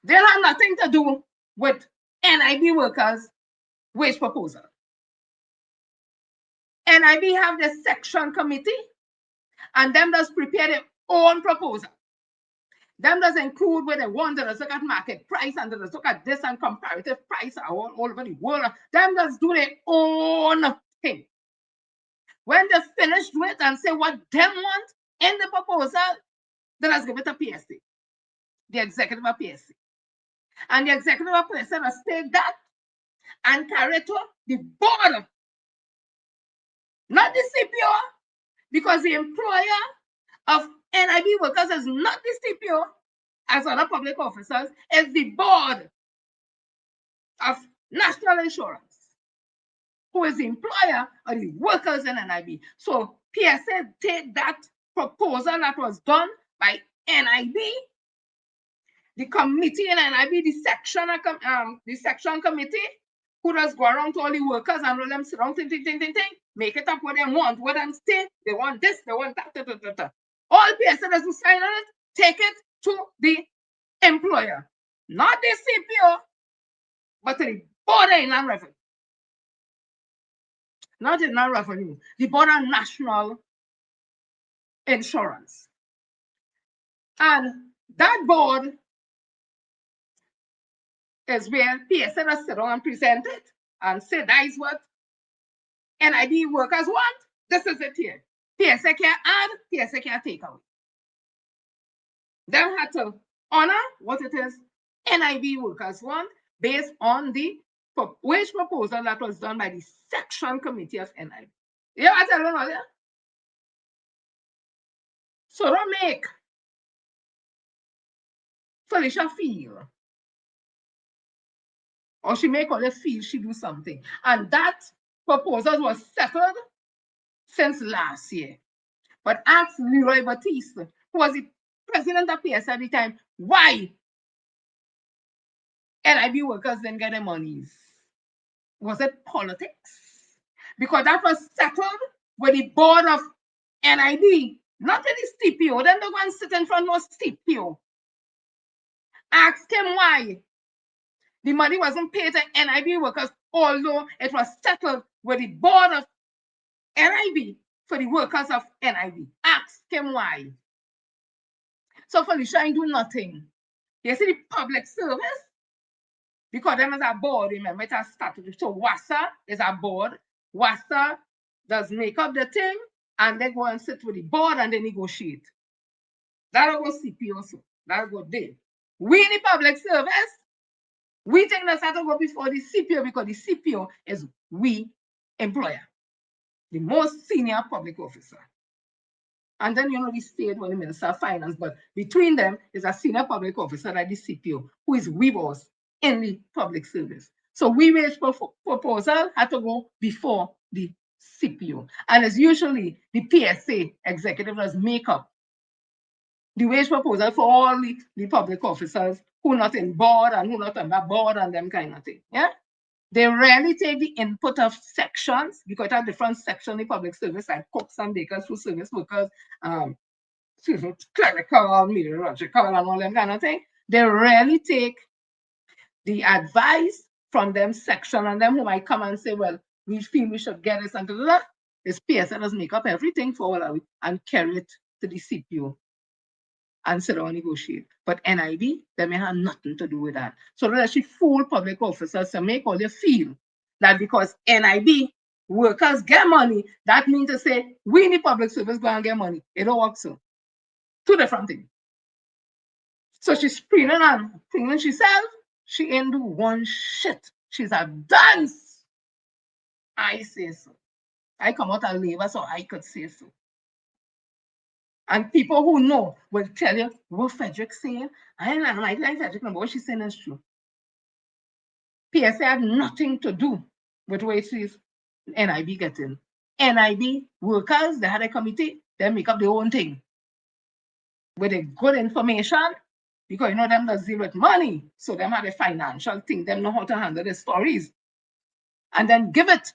they have nothing to do with NIB workers' wage proposal. NIB have the section committee, and them does prepare their own proposal. Them does include where they want to look at market price and to look at this and comparative price all over the world. Them does do their own thing. When they finish with it and say what them want in the proposal, then let's give it a PSC, the executive of PSC. And the executive of PSC must take that and carry it to the board not the CPO, because the employer of NIB workers is not the CPO as other public officers, it's the board of national insurance, who is the employer of the workers in NIB. So PSA take that proposal that was done by NIB, the committee in NIB, the section committee, who does go around to all the workers and let them sit down, make it up what they want, what them say, they want this, they want that, All PSA does to sign on it, take it to the employer, not the CPO, but to the board of inland revenue. Not inland revenue, the board of national insurance. And that board is where PSA does sit down and present it and say that is what NIB workers want. This is it here. PSA can't add, PSA can't take out. They had to honor what it is NIB workers want based on the wage proposal that was done by the section committee of NIB. Yeah, I tell you all that. So don't make Felicia feel, or she make all feel she do something. And that proposal was settled since last year. But ask Leroy Batiste, who was the president of PS at the time, why NIB workers didn't get their monies. Was it politics? Because that was settled with the board of NIB, not with the CPO. Then the one sit in front was CPO. Ask him why the money wasn't paid to NIB workers, although it was settled with the board of NIB for the workers of NIB. Ask him why. So Felicia ain't do nothing. You see the public service? Because them is a board, remember, it has started. So WASA is a board. WASA does make up the thing, and they go and sit with the board and they negotiate. That'll go CPO, so that'll go there. We in the public service, we think that's how to go before the CPO, because the CPO is we employer, the most senior public officer. And then, you know, the state or the Minister of Finance, but between them is a senior public officer like the CPO, who is we boss in the public service. So we wage proposal had to go before the CPO. And as usually the PSA executive does make up the wage proposal for all the public officers who not in board and who not on that board and them kind of thing. Yeah. They rarely take the input of sections, because there are different sections in public service, like cooks and bakers, food service workers, clerical, meteorological, and all them kind of thing. They rarely take the advice from them section, and them who might come and say, well, we feel we should get this and that. This PSA does make up everything for all of it and carry it to the CPO and sit down and negotiate. But NIB, they may have nothing to do with that. So that she fool public officers to make all you feel that because NIB workers get money, that means to say we in the public service go and get money. It don't work so. Two different things. So she's preening and thinking herself, she ain't do one shit. She's a dance. I say so. I come out of labor, so I could say so. And people who know will tell you what Frederick saying. I don't like Frederick, but what she's saying is true. PSA had nothing to do with what it is NIB getting. NIB workers, they had a committee, they make up their own thing with a good information, because you know them does deal with money, so them had a financial thing, them know how to handle the stories, and then give it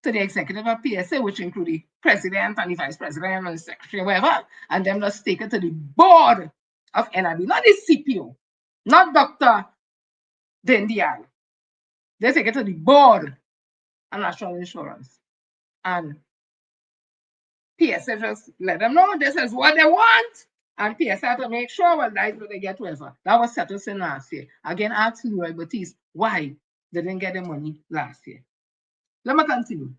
to the executive of PSA, which include the president and the vice president and the secretary, whatever, and them just take it to the board of NIB, not the CPO, not Dr. Dindial. They take it to the board of national insurance. And PSA just let them know this is what they want. And PSA had to make sure, well, that's what they get, whatever. That was settled in last year. Again, ask Leroy Batiste why they didn't get the money last year. Let me continue.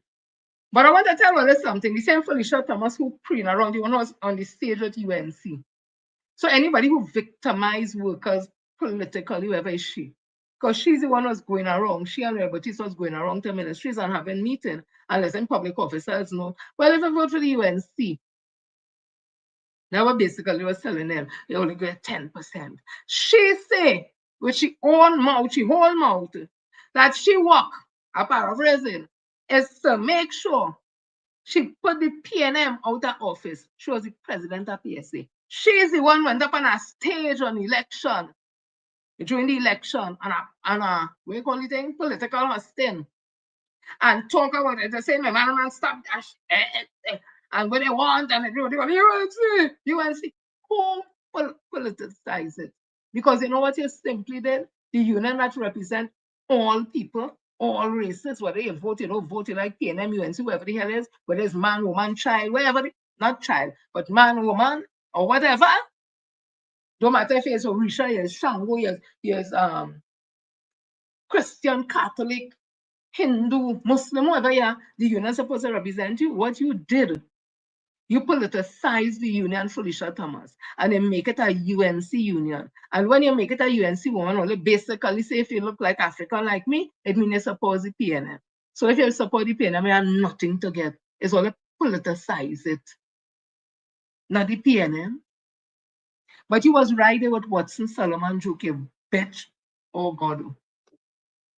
But I want to tell you something. The same Felicia Thomas who preened around, the one was on the stage at UNC. So anybody who victimized workers politically, whoever is she, Because she's the one who was going around. She and Robertis was going around to ministries and having meetings and letting public officers know. Well, if you vote for the UNC, that was basically was telling them they only get 10%. She say, with she own mouth, she whole mouth, that she work, a paraphrasing, is to make sure she put the PNM out of office. She was the president of PSA. She's the one went up on a stage on election, during the election, and a what you call it thing? Political hosting. And talk about it. They say, my man, stop that. And what they want, and they do, UNC. Who politicize it? Because you know what you simply did? The union that represent all people, all races, whether you vote, you don't vote, you like PNM, UNC, whoever the hell is, whether it's man, woman, child, whatever, not child, but man, woman, or whatever. Don't matter if it's Orisha, yes, Shango, yes, Christian, Catholic, Hindu, Muslim, whatever, yeah, the union is supposed to represent you. What you did, you politicize the union, Felicia Thomas, and then make it a UNC union. And when you make it a UNC woman, only basically say if you look like African like me, it means you support the PNM. So if you support the PNM, you have nothing to get. It's only politicize it, not the PNM. But you was right there with Watson Solomon joke, you bitch. Oh God.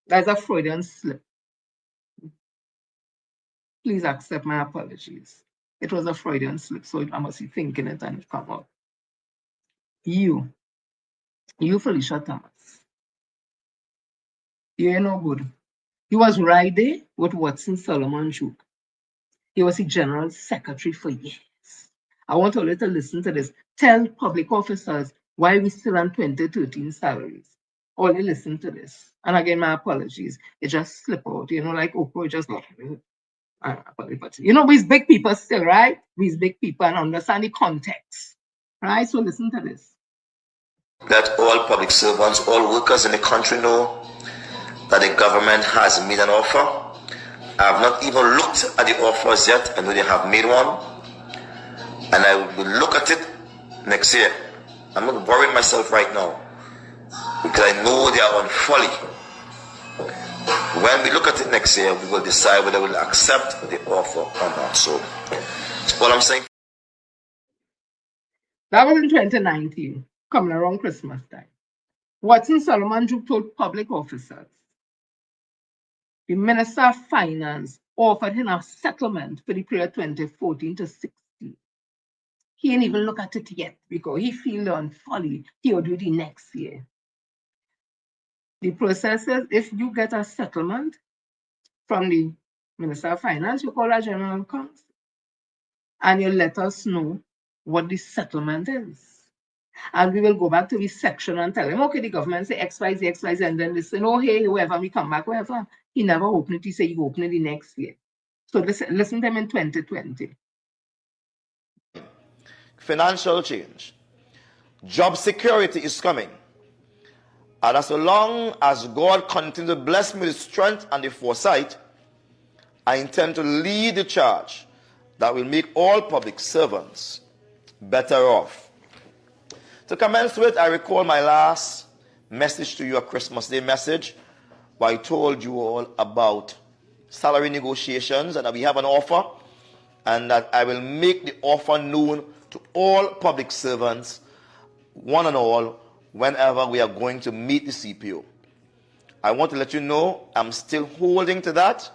That's a Freudian slip. Please accept my apologies. It was a Freudian slip, so I must be thinking it and it come out. You Felicia Thomas, you ain't no good. He was right there with Watson Solomon joke. He was the general secretary for years. I want all you to listen to this. Tell public officers why we still on 2013 salaries. All you listen to this. And again, my apologies. It just slip out, like Oprah just like, but we's big people still, right? We's big people and understand the context, right? So listen to this. Let all public servants, all workers in the country know that the government has made an offer. I have not even looked at the offers yet, I know they have made one. And I will look at it next year. I'm not worrying myself right now because I know they are on folly. When we look at it next year, we will decide whether we'll accept the offer or not. So that's all I'm saying. That was in 2019, coming around Christmas time. Watson Solomon told public officers, the Minister of Finance offered him a settlement for the period 2014 to 16. He ain't even look at it yet because he feel on folly. He'll do the next year. The process is, if you get a settlement from the Minister of Finance, you call a general counsel and you let us know what the settlement is. And we will go back to the section and tell him, okay, the government say X, Y, Z, X, Y, Z, and then they say, oh, hey, whoever we come back, whoever. He never opened it. He said, you open it the next year. So listen to him in 2020. Financial change. Job security is coming. And as long as God continues to bless me with strength and the foresight, I intend to lead the charge that will make all public servants better off. To commence with, I recall my last message to you, a Christmas Day message, where I told you all about salary negotiations and that we have an offer and that I will make the offer known to all public servants, one and all, whenever we are going to meet the CPO. I want to let you know I'm still holding to that.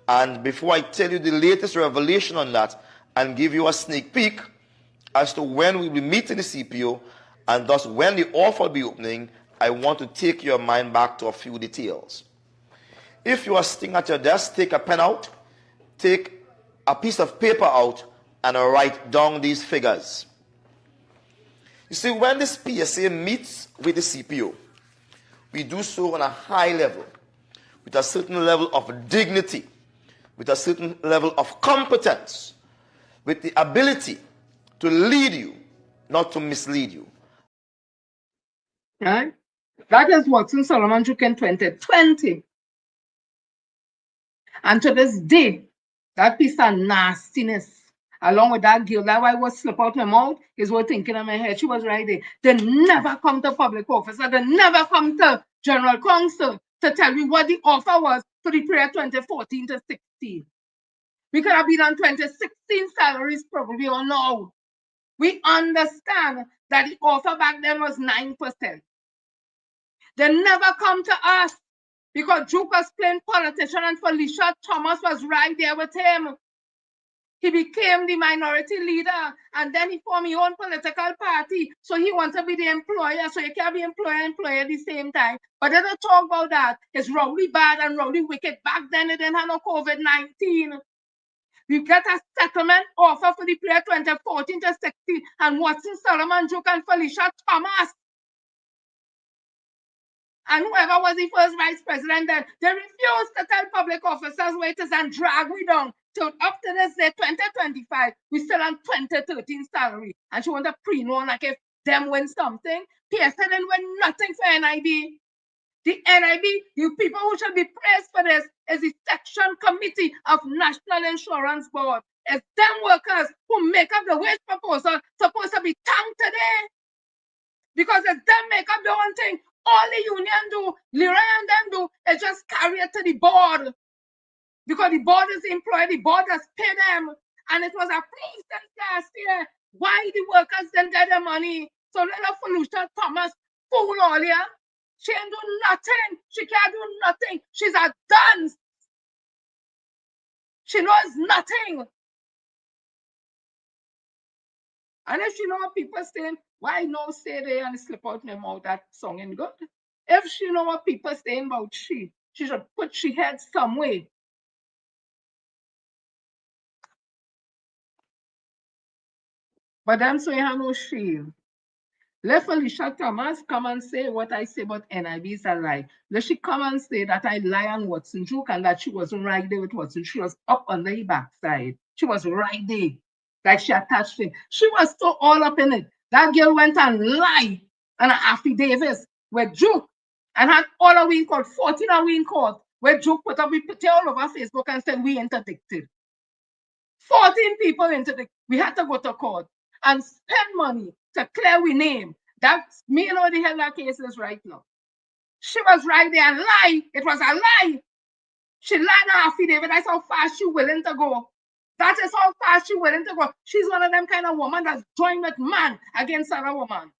And before I tell you the latest revelation on that and give you a sneak peek as to when we will meet in the CPO and thus when the offer will be opening, I want to take your mind back to a few details. If you are sitting at your desk, take a pen out, take a piece of paper out, and write down these figures. You see, when this PSA meets with the CPO, we do so on a high level, with a certain level of dignity, with a certain level of competence, with the ability to lead you, not to mislead you. Right? That is Watson Solomon took in 2020. And to this day, that piece of nastiness, along with that girl, that why was slip out my mouth, is what thinking in my head. She was right there. They never come to public office. They never come to General Counsel to tell me what the offer was for the period 2014 to 16. We could have been on 2016 salaries probably or now. We understand that the offer back then was 9%. They never come to us because Duke was playing politician and Felicia Thomas was right there with him. He became the minority leader and then he formed his own political party. So he wants to be the employer. So you can't be employer and employer at the same time. But they don't talk about that. It's rowdy bad and rowdy wicked. Back then they didn't have no COVID-19. We get a settlement offer for the period 2014 to 16 and Watson, Solomon, Duke and Felicia Thomas. And whoever was the first vice president then, they refused to tell public officers where it is and drag we down. So up to this day, 2025, we still on 2013 salary. And she want to pre-know like if them win something. PSA didn't win nothing for NIB. The NIB, you people who should be praised for this, is the Section Committee of National Insurance Board. It's them workers who make up the wage proposal supposed to be thanked today. Because it's them make up the one thing. All the union do, Leroy and them do, is just carry it to the board. Because the board is employed, the board has paid them. And it was approved since last year. Why the workers didn't get their money? So little Felicia Thomas, fool all here. She ain't do nothing. She can't do nothing. She's a dunce. She knows nothing. And if she know what people saying, why no say they and slip out in her mouth that song ain't good? If she know what people saying about she should put she head some way. But them so you have no shame. Let Felicia Thomas come and say what I say about NIB is a lie. Let she come and say that I lie on Watson Duke and that she wasn't right there with Watson. She was up on the backside. She was right there. Like she attached him. She was so all up in it. That girl went and lied on an affidavit with Duke and had all of we in court, 14 of we in court, where Duke put up, we put it all over Facebook and said we interdicted. 14 people interdicted. We had to go to court and spend money to clear we name. That's me and all the hell that case is right now. She was right there and lied. It was a lie. She lied on her affidavit. That's how fast she willing to go. That is how fast she willing to go. She's one of them kind of woman that's joined with man against other woman.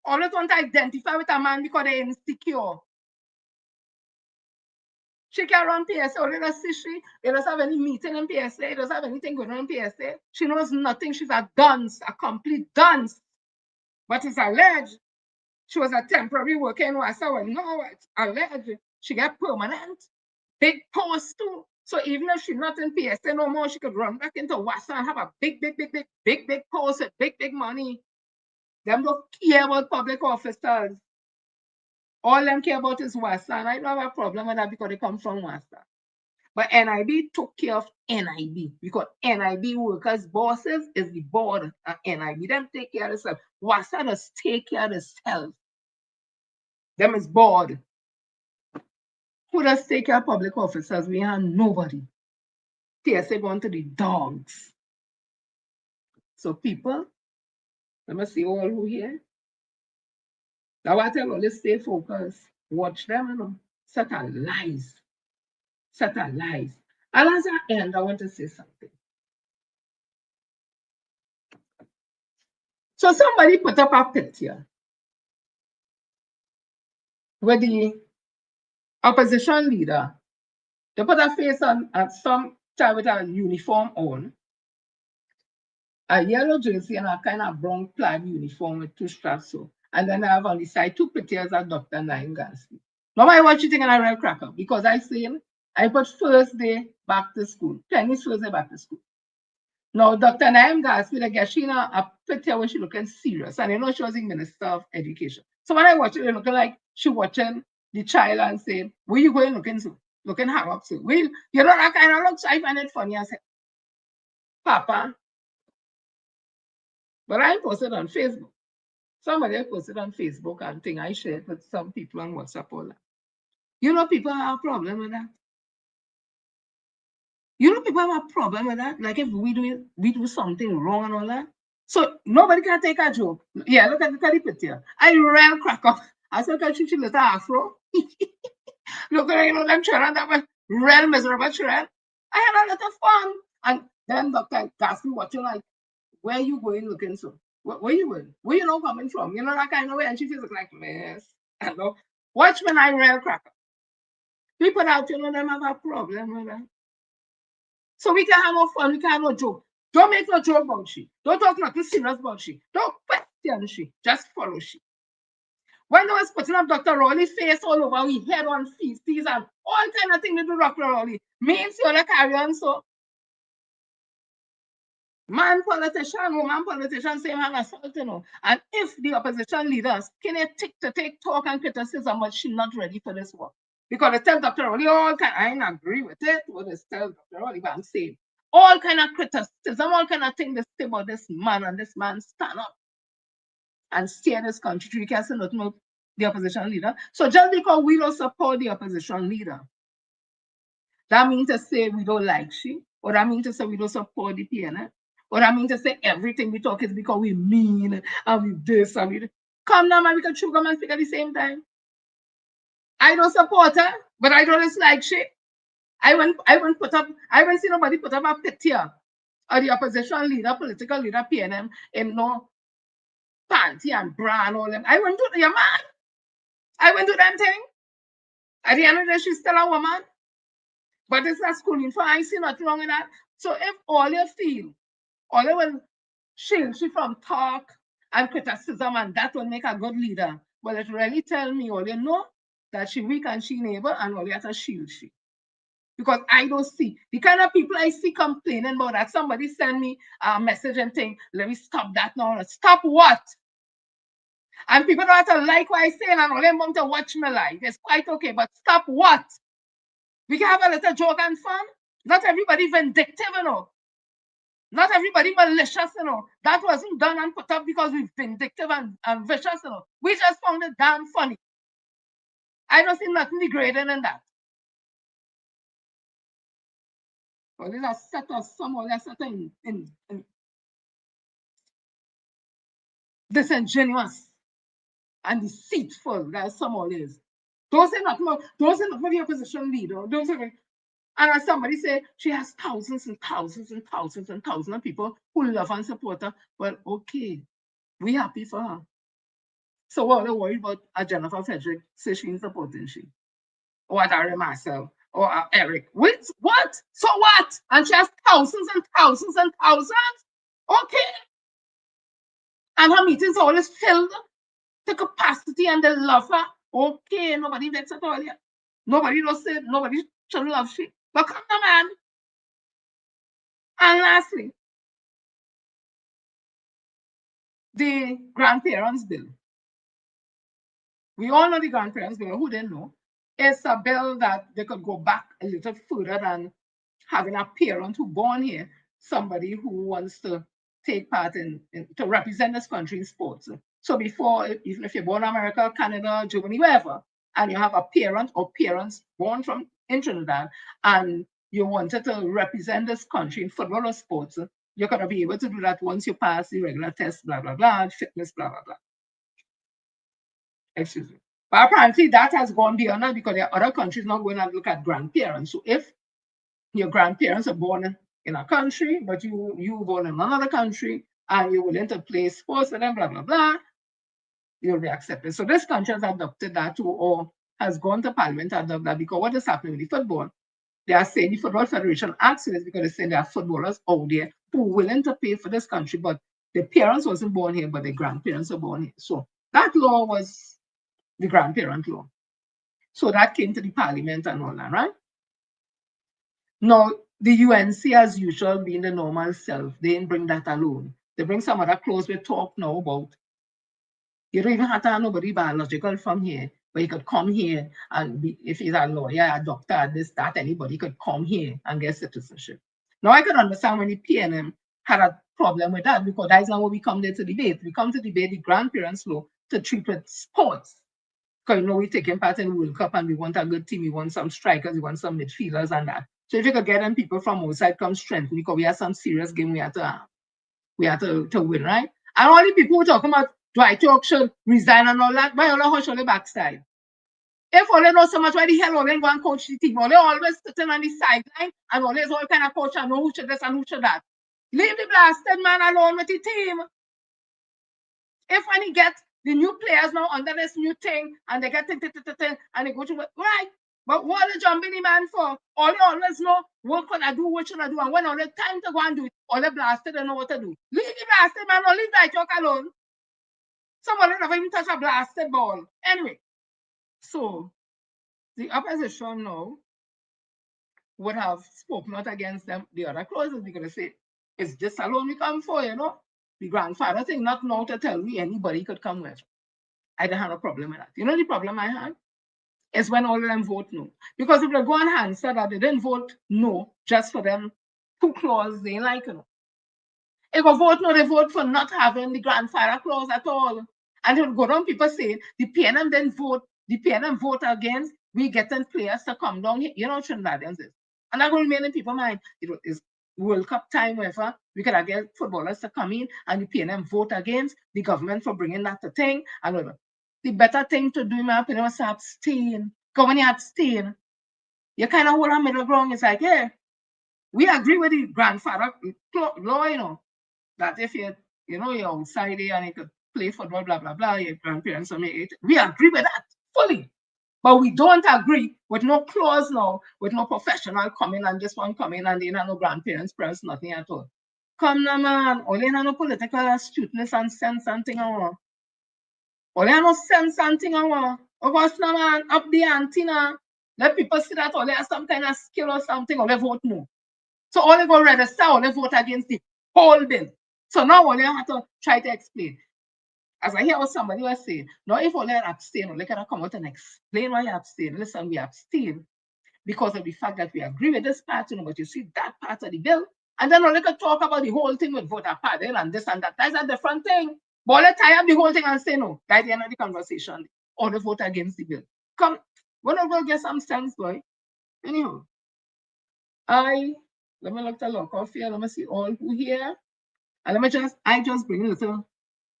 Always want to identify with a man because they're insecure. She can run PSA. Only does she. They doesn't have any meeting in PSA. They doesn't have anything going on in PSA. She knows nothing. She's a dunce, a complete dunce. But it's alleged she was a temporary worker in Wassa. Well, no, it's alleged. She got permanent. Big post too. So even if she's not in PSA no more, she could run back into Wassa and have a big post with big money. Them don't care about public officers. All them care about is Wassa. And I don't have a problem with that because they come from Wassa. But NIB took care of NIB because NIB workers' bosses is the board of NIB. Them take care of themselves. Wassa does take care of themselves. Them is board. Who does take care of public officers? We have nobody. TSA going to the dogs. So people, let me see all who here. Now I tell you, let's stay focused. Watch them, you know. Set a lies. Set a lies. And as I end, I want to say something. So somebody put up a picture with the opposition leader. They put a face on some child with a uniform on, a yellow jersey and a kind of brown plaid uniform with two straps. So, and then I have on the side two pictures of Dr. Naim Gansky. Nobody watch it in a real cracker because I say I put first day back to school. Tennis first day back to school. Now Dr. Naim Gansky, like she in a picture where she looking serious, and you know she was the Minister of Education. So when I watch it, it looking like she watching the child and saying, "Where you going looking so? Looking hang up so? Well, you know that kind of looks. I find it funny as hell, Papa." But I posted on Facebook. Somebody posted on Facebook and thing I shared with some people on WhatsApp all that. You know people have a problem with that. You know people have a problem with that. Like if we do something wrong and all that. So nobody can take a joke. Yeah, look at the picture. I ran crack up. I said, "Can she little afro?" Look at them children that were real miserable children. I had a lot of fun. And then Dr. asked me what you like. Where you going looking so? Where you going? Where you know coming from? You know that kind of way. And she feels like, mess. I know. Watch when I real cracker. People out, you know, them have a problem with that. So we can have no fun, we can have no joke. Don't make no joke about she. Don't talk nothing serious about she. Don't question she. Just follow she. When they was putting up Dr. Rowley's face all over, we head on feces and all kind of things to do Dr. Rowley. Means you only carry on so. Man politician, woman politician, same hand assault, you know. And if the opposition leaders can take talk and criticism, but she's not ready for this work. Because they tell Dr. Rowley all kind, I don't agree with it, what they tell Dr. Rowley, but I'm saying all kind of criticism, all kind of things they say about this man, and this man stand up and steer this country. You can't say nothing about the opposition leader. So just because we don't support the opposition leader, that means to say we don't like she, or that means to say we don't support the PNF. Or I mean to say everything we talk is because we mean and we this and we come now, man, we can sugar and speak at the same time. I don't support her, but I don't dislike shit. I won't see nobody put up a picture of the opposition leader, political leader, PNM, in no panty and bra and all them. I won't do your man. I won't do them thing. At the end of the day, she's still a woman. But it's not schooling for I see nothing wrong with that. So if all you feel, or they will shield she from talk and criticism, and that will make a good leader. But it really tell me all you know that she weak and she neighbor, and all you have to shield she. Because I don't see the kind of people I see complaining about that. Somebody send me a message and think, let me stop that now. Stop what? And people don't have to like what I say, and all they want to watch me live. It's quite okay, but stop what? We can have a little joke and fun. Not everybody vindictive, you know. Not everybody malicious, you know. That wasn't done and put up because we're vindictive and vicious, you know. We just found it damn funny. I don't see nothing degrading in that. Well, there's a set of some of that set in disingenuous and deceitful. That some of is. Don't say nothing about the opposition leader. Don't say. And as somebody say, she has thousands and thousands and thousands and thousands of people who love and support her. Well, okay, we happy for her. So what are they worried about Jennifer Frederick say she's supporting she? Or Darren Marcel or Eric. What? So what? And she has thousands and thousands and thousands? Okay. And her meetings are always filled to capacity and they love her. Okay, nobody vexed at all yet. Nobody don't say nobody should love she. But come on, man. And lastly, the grandparents' bill. We all know the grandparents' bill. Who didn't know? It's a bill that they could go back a little further than having a parent who born here, somebody who wants to take part in to represent this country in sports. So before, even if you're born in America, Canada, Germany, wherever, and you have a parent or parents born in Trinidad, and you wanted to represent this country in football or sports, you're going to be able to do that once you pass the regular test, blah, blah, blah, fitness, blah, blah, blah. Excuse me. But apparently that has gone beyond that because there are other countries not going to look at grandparents. So if your grandparents are born in a country, but you were born in another country and you're willing to play sports with them, blah, blah, blah, you'll be accepted. So this country has adopted that too, or has gone to parliament to adopt that, because what is happening with the football? They are saying the Football Federation acts this because they're saying there are footballers out there who are willing to pay for this country, but the parents wasn't born here, but the grandparents are born here. So that law was the grandparent law. So that came to the parliament and all that, right? Now, the UNC, as usual, being the normal self, they didn't bring that alone. They bring some other clause we talk now about. You don't even have to have nobody biological from here, but you could come here and be, if he's a lawyer, a doctor, this, that, anybody could come here and get citizenship. Now, I can understand when the PNM had a problem with that, because that's not what we come there to debate. We come to debate the grandparents' law to treat with sports. Because, you know, we're taking part in the World Cup and we want a good team, we want some strikers, we want some midfielders and that. So if you could get them people from outside come strengthen, because we have some serious game we have to win, right? And all the people who talking about Dwight York should resign and all that, why all the hush on the backside? If only know so much, why the hell only go and coach the team? Only always sitting on the sideline and always all kind of coach and know who should this and who should that. Leave the blasted man alone with the team. If when he gets the new players now under this new thing and they get and they go to right. But what are you jumping the man for? All you always know what can I do, what should I do, and when all the time to go and do it, all the blasted don't know what to do. Leave the blasted man, or leave that joke alone. Somebody never even touch a blasted ball. Anyway, so the opposition now would have spoken out against them. The other clauses, we're going to say, it's this alone we come for, you know. The grandfather thing, not now to tell me anybody could come with. I don't have a problem with that. You know the problem I had? Is when all of them vote no. Because if they go on hand said that they didn't vote no just for them two clauses they like, you know. If they vote no, they vote for not having the grandfather clause at all. And it would go down, people saying the PNM then vote, the PNM vote against, we getting players to come down here. You know, Trinidadians is. And that will remain in people's mind. It is World Cup time, wherever we could get footballers to come in and the PNM vote against the government for bringing that to thing. And whatever. The better thing to do, in my opinion, was to abstain. Because when you abstain, you kind of hold a middle ground. It's like, hey, we agree with the grandfather law, you know, that if you're outside there and you could play football, blah, blah, blah, your grandparents will make it. We agree with that fully. But we don't agree with no clause now, with no professional coming and this one coming and they have no grandparents, press, nothing at all. Come now, man. Only have no political astuteness and sense and thing I want. Only have no sense and thing I want. Of course, now, man, up the antenna. Let people see that only have some kind of skill or something, or they vote no. So all they go register, or they vote against the whole bill. So now only I have to try to explain. As I hear what somebody was saying, now if only abstain, only can come out and explain why you abstain. Listen, we abstain because of the fact that we agree with this part, you know, but you see that part of the bill, and then only can talk about the whole thing with voter pardon and this and that. That's a different thing. But let's tie up the whole thing and say no. That's the end of the conversation. Or the vote against the bill. Come, we're not going to get some sense, boy. Anyhow, let me look at the lock off here. Let me see all who here. And I just bring a little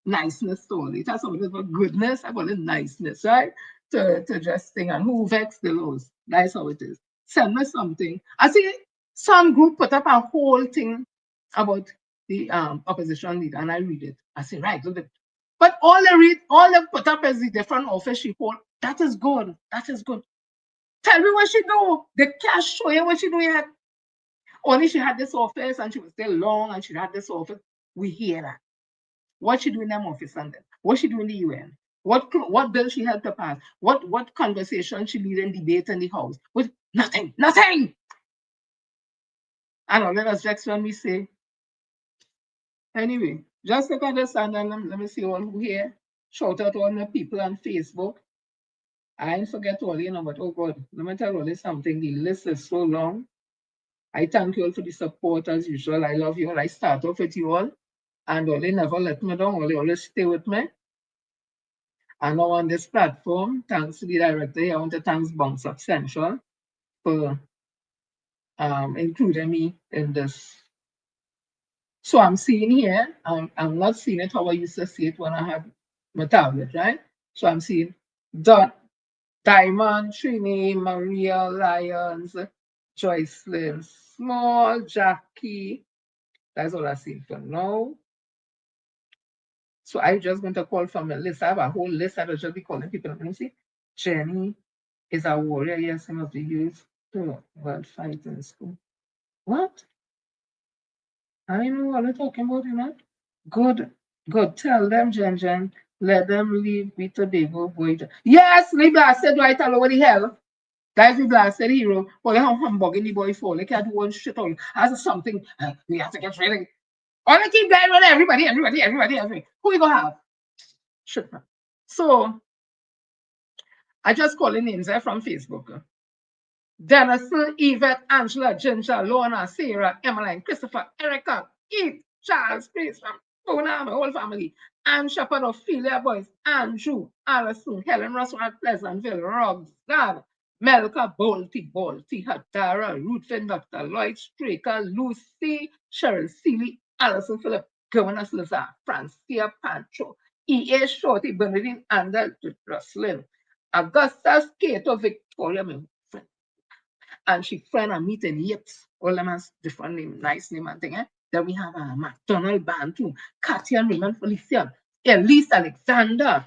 niceness to it. It has some little goodness, I call it niceness, right? To just thing and who vex the laws. That's how it is. Send me something. I see some group put up a whole thing about the opposition leader, and I read it. I say, right, look at it. But all they put up is the different office she hold. That is good. That is good. Tell me what she do. They can't show you what she do yet. Only she had this office and she was there long and she had this office. We hear that. What she do in them office and then? What she do in the UN? What bill she helped to pass? What conversation she lead in debate in the house? With nothing. And all of us vex when we say. Anyway, just look at this and then let me see all who here. Shout out all the people on Facebook. I ain't forget all, you know, but oh God, let me tell you something. The list is so long. I thank you all for the support as usual. I love you all. I start off with you all. And all they never let me down. All they always stay with me. And now on this platform, thanks to the director here, I want to thank Bounce Up Central for including me in this. So I'm seeing here, I'm not seeing it how I used to see it when I had my tablet, right? So I'm seeing Diamond, Trini, Maria, Lyons, Joycelyn, Small, Jackie. That's all I see for now. So I'm just going to call from a list. I have a whole list. I will just be calling people. Let me see. Jenny is a warrior. Yes, some of the youth to world fight in school. What? I know what they're talking about, you know? Good. Tell them, Jen. Let them leave with Tobago boy. Yes, we blasted right all over the hell. That's the blasted hero. Well, how humbugging the boy for. They can't do one shit on. As something, we have to get ready. All the keep going with everybody. Who you gonna have? Shit, man. So, I just call the names from Facebook. Denison, Yvette, Angela, Ginger, Lorna, Sarah, Emmeline, Christopher, Erica, Eve, Charles, Grace from Puna, my whole family, Anne Shepherd, Ophelia Boys, Andrew, Allison, Helen Russell, Pleasantville, Robs, God, Melka, Bolty, Hadara, Ruth Dr. Lloyd, Straker, Lucy, Cheryl Seeley, Alison Phillip, Governor Lazar, Francia Pancho, E.A. Shorty, Bernardine, Andel, Ruslin, Augusta's Cato Victoria, my friend. And she friend and meet in Yips. All them has different name, nice name and thing. Then we have McDonald Bantu, Katia and Raymond Felicia, Elise Alexander,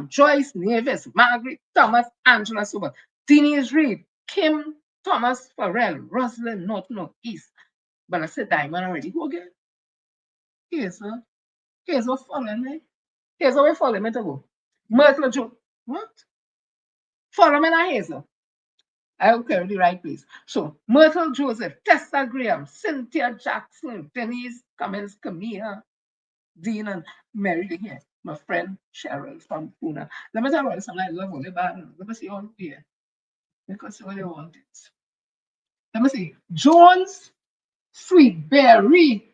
Joyce Neves, Margaret Thomas, Angela Sober, Denise Reed, Kim Thomas Farrell, Rosalind North East. But I said Diamond already. Who again? Here's what following me. Here's what we follow me to go. Myrtle Joe. What? Follow me now, Hazel. I will carry the right place. So, Myrtle Joseph, Tessa Graham, Cynthia Jackson, Denise Cummins, Camilla, Dean, and Mary here. My friend Cheryl from Pune. Let me tell you something I love only bad. Let me see all here. Because what they want it. Let me see. Jones, Sweet Berry.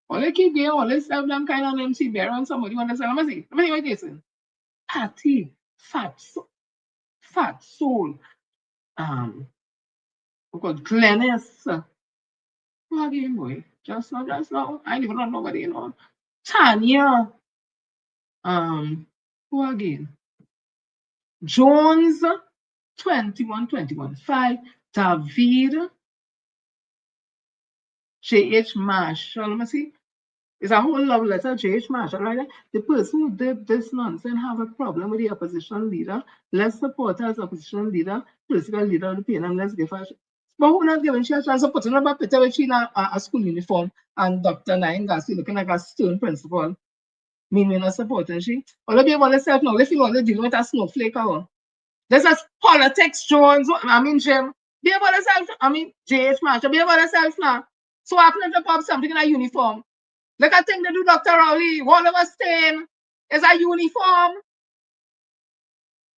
All they keep there, all they sell them kind of MC Berry and somebody want to sell. Let me see what they say. Patty, Fat Soul. We got Glennis. Who again, boy? Just now. I even don't know nobody, you know. Tanya. Who again? Jones, 21. 5. David. J.H. Marshall. Let me see. It's a whole love letter, J.H. Marshall, right? The person who did this nonsense have a problem with the opposition leader. Let's support her as opposition leader, political leader of the PNM. Let's give her. But who not giving she a chance to put on a picture with she in a school uniform and Dr. Nine Garcia looking like a stone principal. Mean we're not supporting she? All of you want to self now. If you want to deal with a snowflake or this is politics, Jones. I mean, Jim. Be about yourself. I mean, J.H. Marshall. Be about yourself now. So happen to pop something in a uniform. Look at thing they do, Dr. Rowley. One of us stain is a uniform.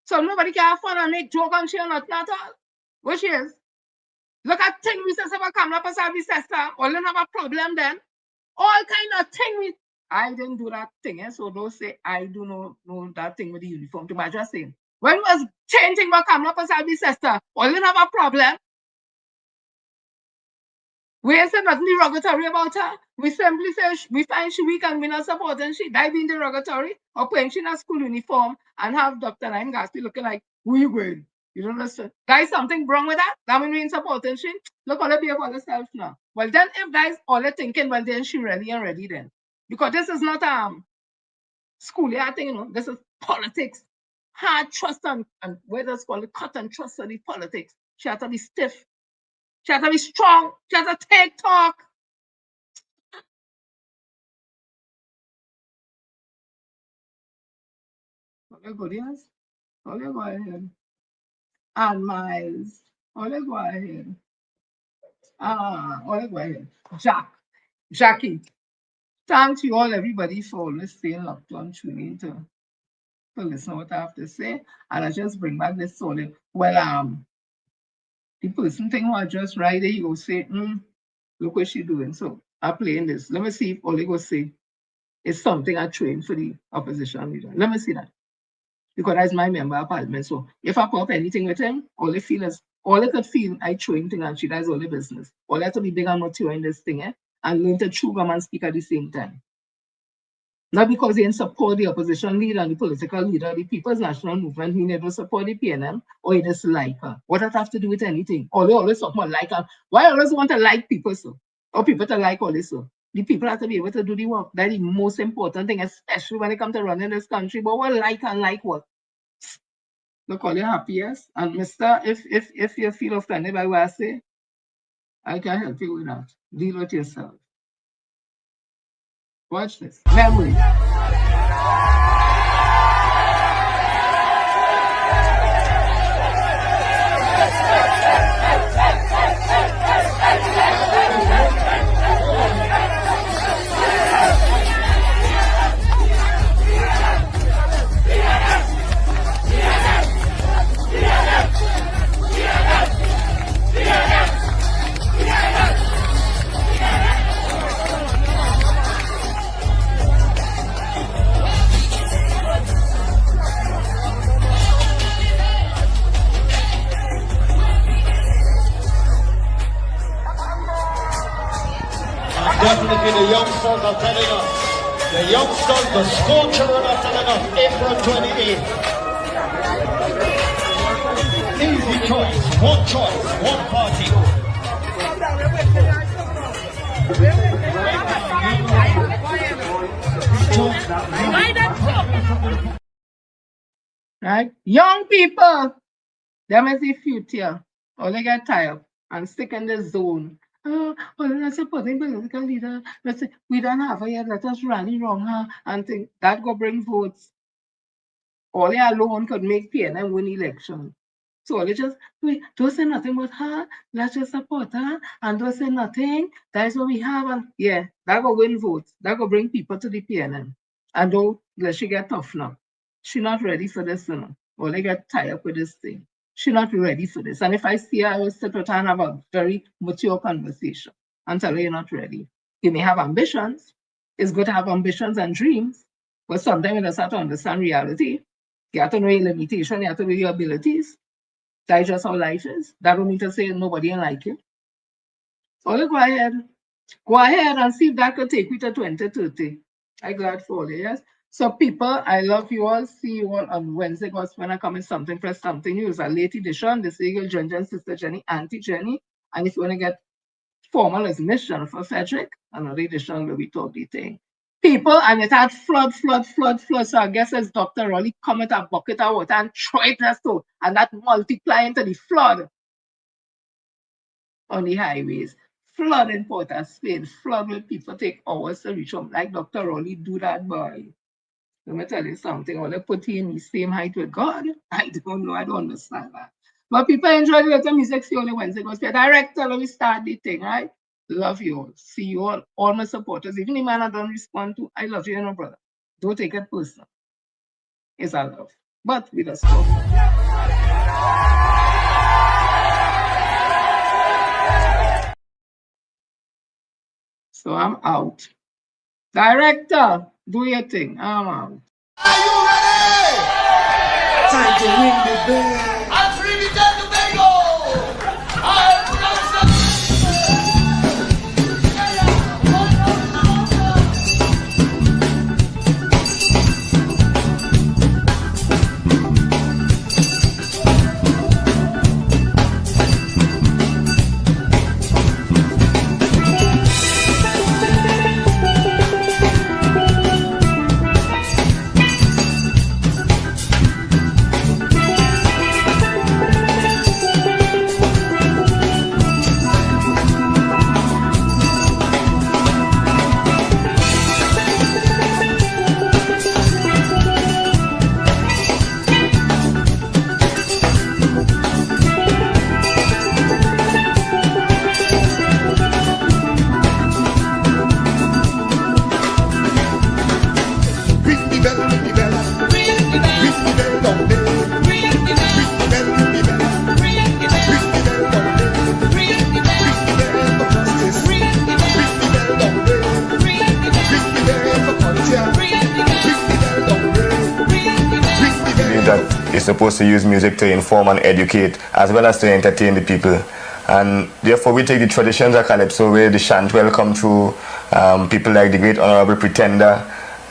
So nobody can have fun and make joke on she or not at all. Which is, look at thing we say about coming up as a sister. All them have a problem then. All kind of thing I didn't do that thing, so don't say I do know that thing with the uniform. To just saying. When we was changing about coming up as a sister, all them have a problem. We ain't say nothing derogatory about her. We simply say we find she weak and we not supporting she. That being derogatory or putting she in a school uniform and have Dr. Nine Garcia looking like who you going? You don't understand? There is something wrong with that. That means we ain't supporting she. Look all the be about herself now. Well then if that is all they're thinking, well then she ready and ready then. Because this is not school thing, you know, this is politics. Hard trust and where does call it cut and trust on the politics. She has to be stiff. She has to be strong. She has to take talk. Okay, good, yes. Okay, go ahead. And Miles. Okay, go ahead. Okay, go ahead. Jackie. Thanks you all, everybody, for listening locked on tuning to listen to what I have to say. And I just bring back this solid. Well, the person thing who I just right there, you go say, look what she doing. So I'm playing this. Let me see if all they go say is something I trained for the opposition leader. Let me see that. Because that's my member of parliament. So if I put up anything with him, all they could feel I train thing and she does all the business. All they have to be big and mature in this thing, and learn to chew gum and speak at the same time. Not because they support the opposition leader and the political leader, the People's National Movement, he never support the PNM or he just like her. What does that have to do with anything? Or they always talk about like her. Why always want to like people so? Or people to like all this so? The people have to be able to do the work. That's the most important thing, especially when it comes to running this country. But what like and like what? Look, all you happiest. And Mr. If you feel offended by what I say, I can help you with that. Deal with yourself. Watch this. Memory. Definitely the youngsters are telling us. The youngsters, the school children are telling us April 28th. choice, one party. Right? Young people, them is the future. All they get tired and stick in the zone. Oh, well, let's supporting political leader. Let's say we don't have a year, let us rally wrong, huh? And think that go bring votes. All they alone could make PNM win election. So they just wait, don't say nothing about her. Let's just support her and don't say nothing. That's what we have. And yeah, that go win votes. That go bring people to the PNM. And though let she get tough now. She not ready for this, you know. Or they get tired with this thing. She not ready for this. And if I see her, I will sit with her and have a very mature conversation and tell her you're not ready. You may have ambitions. It's good to have ambitions and dreams. But sometimes you just have to understand reality. You have to know your limitation. You have to know your abilities. That's just how life is. That don't mean to say nobody ain't like you. So go ahead. Go ahead and see if that could take you to 2030. I'm glad for you, yes? So people, I love you all. See you all on Wednesday, because when I come in something for something news, a late edition, this is your Ginger and Sister Jenny, Auntie Jenny. And if you want to get formal as mission for Frederick, another edition will be totally thing. People, and it had flood. So I guess as Dr. Raleigh come with a bucket of water and throw it there, so, and that multiply into the flood on the highways. Flood in Port of Spain, flood where people take hours to reach home, like Dr. Raleigh do that, boy. Let me tell you something, or they put you in the same height with God. I don't know, I don't understand that. But people enjoy the little music, see only Wednesday, because the director, let me start the thing, right? Love you all. See you all my supporters. Even the man I don't respond to, I love you, you know, brother. Don't take it personal. It's our love. But we just go. So I'm out. Director, do your thing. I'm out. Are you ready? Time to ring the bell. I'm Trinidad Tobago. It's supposed to use music to inform and educate as well as to entertain the people, and therefore we take the traditions of calypso where the chant will come through, people like the great Honorable Pretender,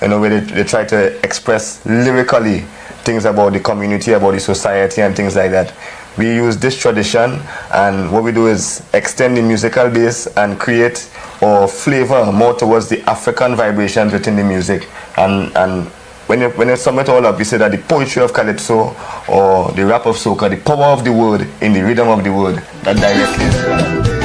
you know, where they try to express lyrically things about the community, about the society and things like that. We use this tradition, and what we do is extend the musical base and create or flavor more towards the African vibrations within the music. And when you sum it all up, you say that the poetry of calypso or the rap of soca, the power of the word in the rhythm of the word, that directly is.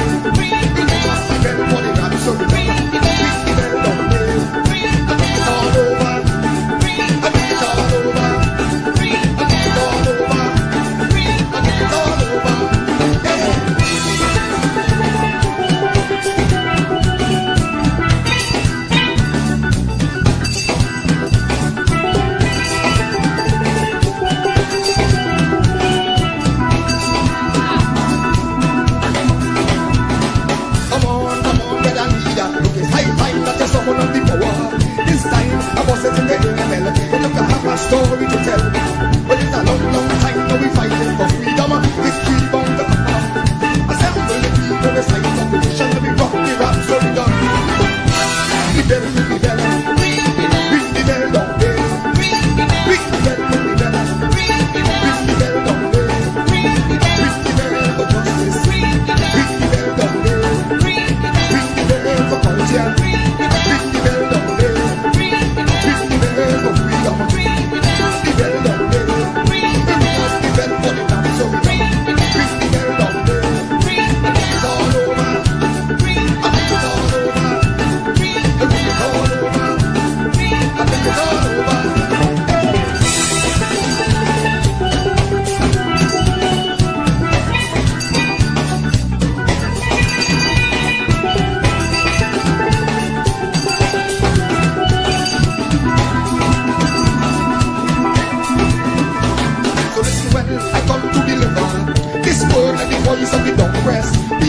yes.